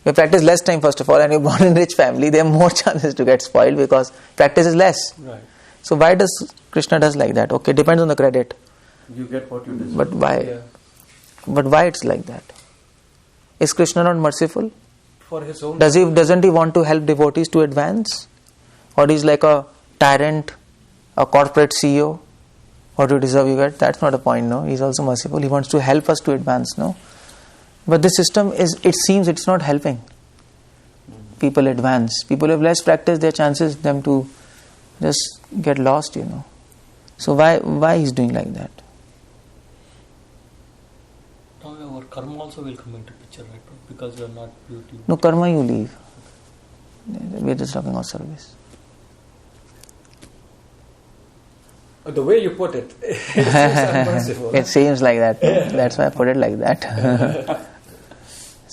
You practice less time first of all, and you're born in rich family, there are more chances to get spoiled because practice is less. Right. So why does Krishna does like that? Okay, depends on the credit. You get what you deserve. But why? Yeah. But why it's like that? Is Krishna not merciful? For his own. Doesn't he want to help devotees to advance? Or he's like a tyrant, a corporate CEO? What you deserve, you get. That's not a point, no. He's also merciful. He wants to help us to advance, no. But this system it seems it's not helping people advance. People have less practice, their chances them to just get lost, So why he's doing like that? Now our karma also will come into picture, right? Because you are not beauty. No, karma you leave. We're just talking about service. The way you put it, it seems unmerciful. It seems like that. That's why I put it like that.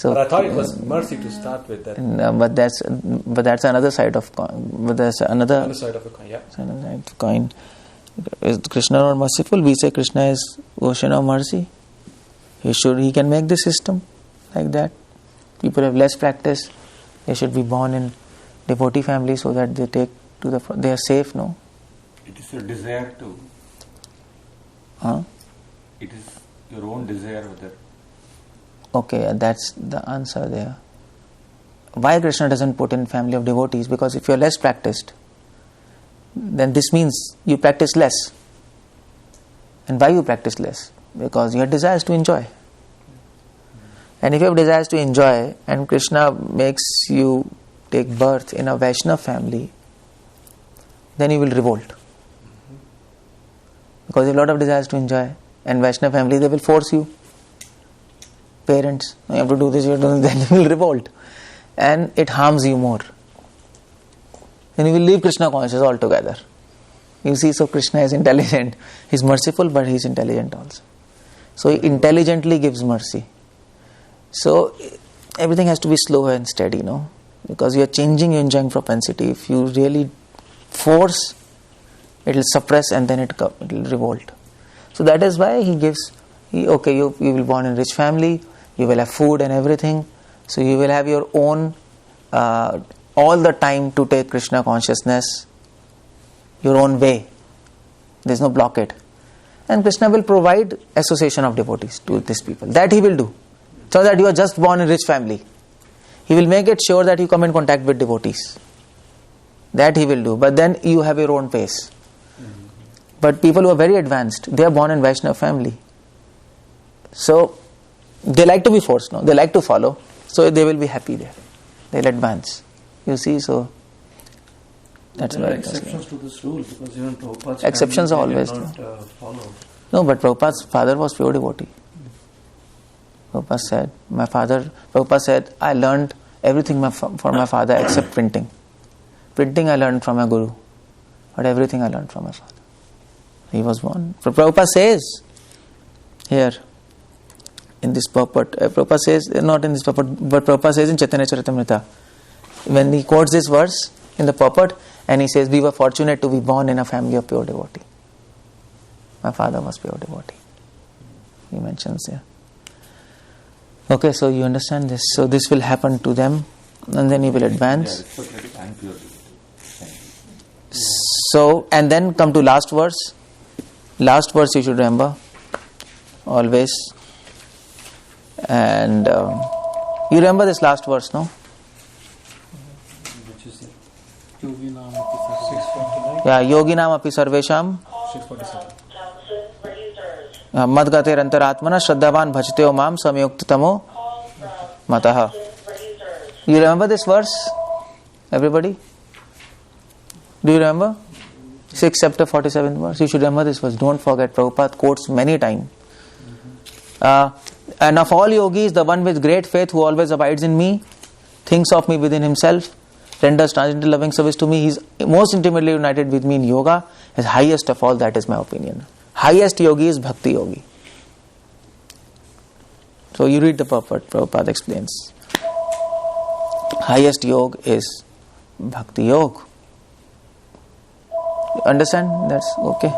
But I thought it was mercy to start with that. No, but that's another side of coin. But that's another side of the coin. Yeah. Another side of the coin. Is Krishna not merciful? We say Krishna is ocean of mercy. He can make the system like that. People have less practice. They should be born in devotee family so that they are safe. No. It is your desire to. It is your own desire whether. Okay, that's the answer there. Why Krishna doesn't put in family of devotees? Because if you're less practiced, then this means you practice less. And why you practice less? Because you have desires to enjoy. And if you have desires to enjoy, and Krishna makes you take birth in a Vaishnava family, then you will revolt. Because you have a lot of desires to enjoy. And Vaishnava family, they will force you. Parents, you have to do this, you have to do that, then you will revolt. And it harms you more. Then you will leave Krishna consciousness altogether. You see, so Krishna is intelligent. He is merciful, but he is intelligent also. So he intelligently gives mercy. So everything has to be slow and steady, because you are changing your enjoying propensity. If you really force, it will suppress and then it will revolt. So that is why he gives, you will be born in a rich family, you will have food and everything, so you will have your own, all the time to take Krishna consciousness, your own way. There is no blockade. And Krishna will provide association of devotees to these people. That he will do. So that you are just born in a rich family. He will make it sure that you come in contact with devotees. That he will do. But then you have your own pace. But people who are very advanced, they are born in Vaishnava family. So they like to be forced, they like to follow. So they will be happy there. They'll advance. You see, so that's there why are exceptions to this rule, because even Prabhupada's exceptions are always not follow. No, but Prabhupada's father was pure devotee. Prabhupada said, I learned everything from my father except printing. Printing I learned from my guru, but everything I learned from my father. He was born. Prabhupada says here in this purport, Prabhupada says, not in this purport, but Prabhupada says in Chaitanya Charitamrita, when he quotes this verse in the purport, and he says, we were fortunate to be born in a family of pure devotee. My father was pure devotee. He mentions here. Okay, so you understand this. So this will happen to them, and then you will advance. So, and then come to last verse. Last verse you should remember always. And you remember this last verse, no? Which is it? Yoginam api 649. Yeah, Yoginam api sarvesham 647. Madgater antaratmana Shraddhavan bhajteo mam samyuktamo mataha. You remember this verse? Everybody? Do you remember? 6 chapter 47th verse. You should remember this verse. Don't forget. Prabhupada quotes many times. And of all yogis, the one with great faith who always abides in me, thinks of me within himself, renders transcendental loving service to me, he is most intimately united with me in yoga, as highest of all, that is my opinion. Highest yogi is bhakti yogi. So you read the purport, Prabhupada explains. Highest yoga is bhakti yoga. Understand? That's okay.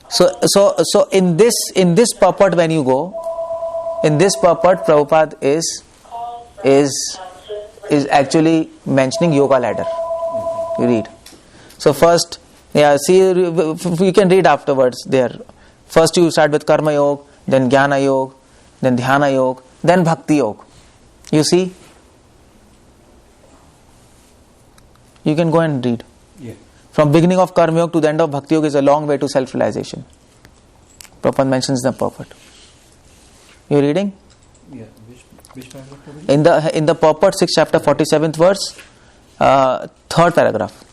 So in this purport, when you go, in this purport, Prabhupada is actually mentioning yoga ladder. You read. So first, see, you can read afterwards there. First you start with karma yoga, then jnana yoga, then dhyana yoga, then bhakti yoga. You see? You can go and read. Yeah. From beginning of karma yoga to the end of bhakti yoga is a long way to self-realization. Prabhupada mentions the purport. You reading? Yeah. Which paragraph? In the purport, 6th chapter, 47th verse, 3rd paragraph.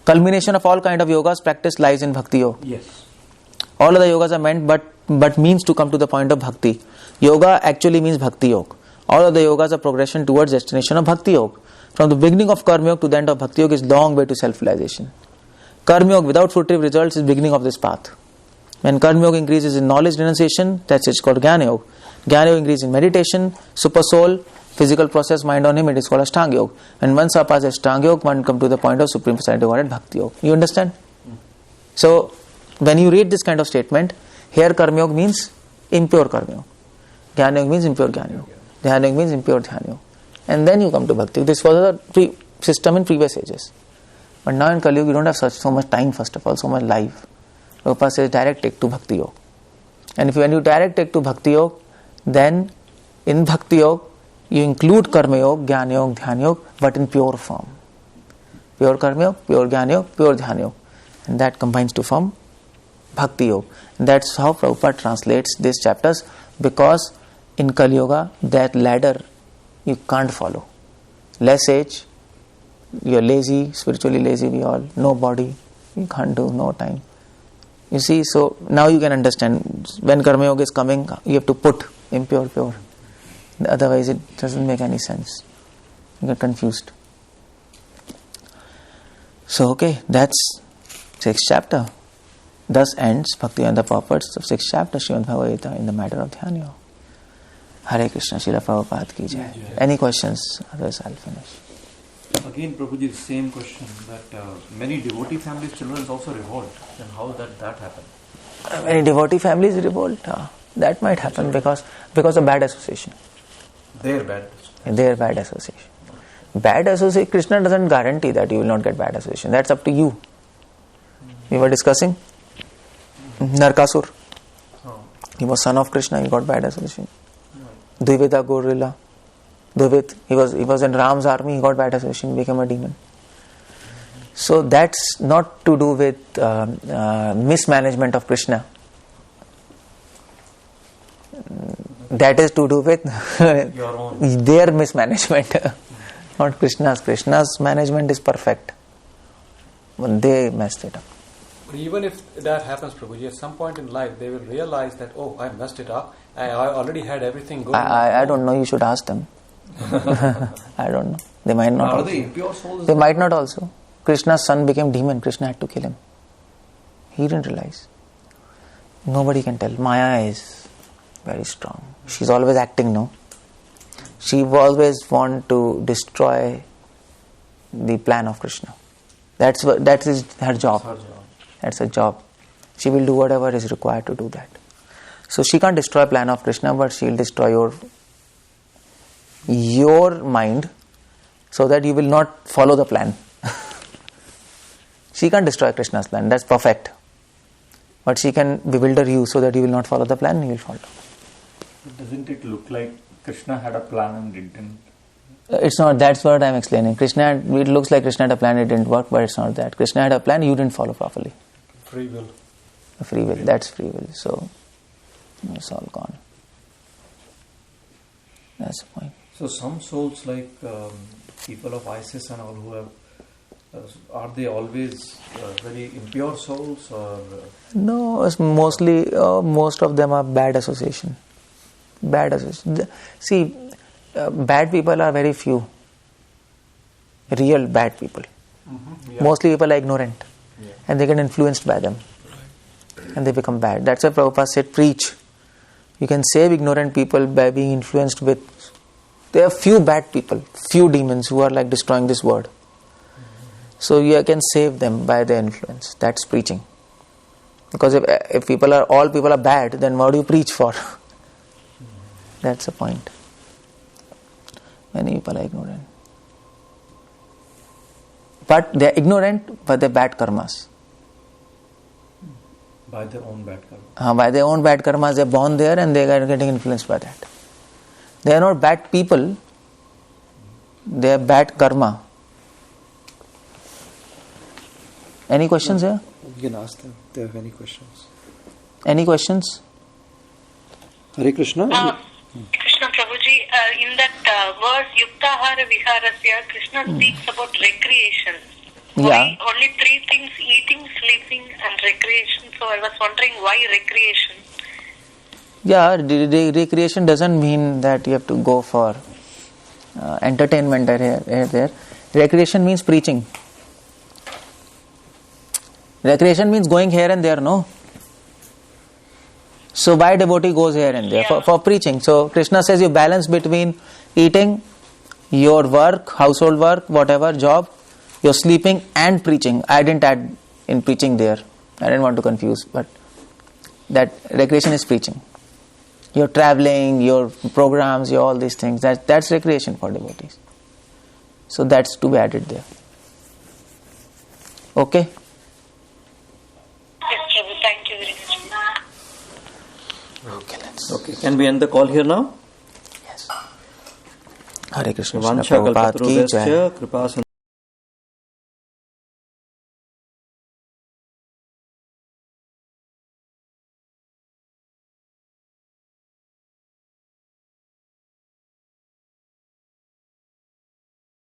Culmination of all kind of yogas practice lies in bhakti yoga. Yes. All other yogas are meant but means to come to the point of bhakti. Yoga actually means bhakti yoga. All other yogas are progression towards destination of bhakti yoga. From the beginning of karma yoga to the end of bhakti yoga is long way to self-realization. Karma yoga without fruitive results is beginning of this path. When karma yoga increases in knowledge renunciation, that's it's called jnana yoga. Jnana yoga increases in meditation, super soul, physical process, mind on him, it is called Ashtanga yoga. And once one passes Ashtanga yoga, one comes to the point of supreme personality God, bhakti yoga. You understand? So when you read this kind of statement, here karma yoga means impure karma yoga. Jnana yoga means impure jnana yoga. Dhyana yoga means impure dhyana yoga. And then you come to bhakti. This was a system in previous ages. But now in Kali Yuga, you don't have so much time, first of all, so much life. Prabhupada says direct take to bhakti yoga. And when you direct take to bhakti yoga, then in bhakti yoga, you include karma yoga, jnana yoga, dhyana yoga, but in pure form. Pure karma yoga, pure jnana yoga, pure dhyana yoga. And that combines to form bhakti yoga. And that's how Prabhupada translates these chapters, because in Kali Yuga, that ladder you can't follow. Less age, you're lazy, spiritually lazy, we all, no body, you can't do, no time. You see, so now you can understand, when karma yoga is coming, you have to put impure, pure. Otherwise it doesn't make any sense. You get confused. So okay, that's 6th chapter. Thus ends Bhaktivedanta purports of 6th chapter Srimad Bhagavad Gita in the matter of Dhyana Yoga. Hare Krishna, Srila Prabhupada ki jai. Any questions? Otherwise I'll finish. Again, Prabhuji, the same question that many devotee families' children also revolt. Then how that happen? Many devotee families revolt. That might happen because of bad association. Their bad association. Bad association. Krishna doesn't guarantee that you will not get bad association. That's up to you. We were discussing Narkasur. He was son of Krishna. He got bad association. Dvivida gorilla. Dvivid, he was in Ram's army, he got bad association, became a demon. So that's not to do with mismanagement of Krishna. That is to do with their mismanagement, not Krishna's. Krishna's management is perfect. But they messed it up. But even if that happens, Prabhuji, at some point in life, they will realize that, oh, I messed it up. I already had everything good. I don't know, you should ask them. I don't know. They might not. Are also. they impure souls? They might not also. Krishna's son became demon. Krishna had to kill him. He didn't realize. Nobody can tell. Maya is very strong. She's always acting, no? She always wants to destroy the plan of Krishna. That is her job. That's her job. She will do whatever is required to do that. So she can't destroy plan of Krishna, but she will destroy your mind so that you will not follow the plan. She can't destroy Krishna's plan. That's perfect. But she can bewilder you so that you will not follow the plan, you will follow. Doesn't it look like Krishna had a plan and didn't? It's not. That's what I'm explaining. It looks like Krishna had a plan, it didn't work, but it's not that. Krishna had a plan, you didn't follow properly. Free will. Free will. That's free will. So it's all gone. That's the point. So some souls like people of ISIS and all who have, are they always very impure souls or? No, it's mostly, most of them are bad association. Bad association. See, bad people are very few. Real bad people. Mm-hmm. Yeah. Mostly people are ignorant. Yeah. And they get influenced by them. and they become bad. That's why Prabhupada said preach. You can save ignorant people by being influenced with... There are few bad people, few demons who are like destroying this world. So you can save them by their influence. That's preaching. Because if all people are bad, then what do you preach for? That's the point. Many people are ignorant. But they are ignorant, but they are bad karmas. By their own bad karma. By their own bad karmas, they are born there and they are getting influenced by that. They are not bad people, they are bad karma. Any questions here? You can ask them if they have any questions. Any questions? Hare Krishna. Krishna Prabhuji, in that verse Yuktahara Viharasya, Krishna speaks about recreation. Yeah. Only three things: eating, sleeping and recreation. So I was wondering why recreation? Yeah, recreation doesn't mean that you have to go for entertainment there. Recreation means preaching. Recreation means going here and there, no? So why devotee goes here and there? Yeah. For preaching. So Krishna says you balance between eating, your work, household work, whatever, job, your sleeping and preaching. I didn't add in preaching there. I didn't want to confuse, but that recreation is preaching. Your traveling, your programs, your all these things, that's recreation for devotees. So that's to be added there. Okay? Yes, Prabhu. Thank you very much. Okay, let's. Okay, can we end the call here now? Yes. Hare Krishna. Vansha Prabhupada ki jai. kalpatarubhyascha kripa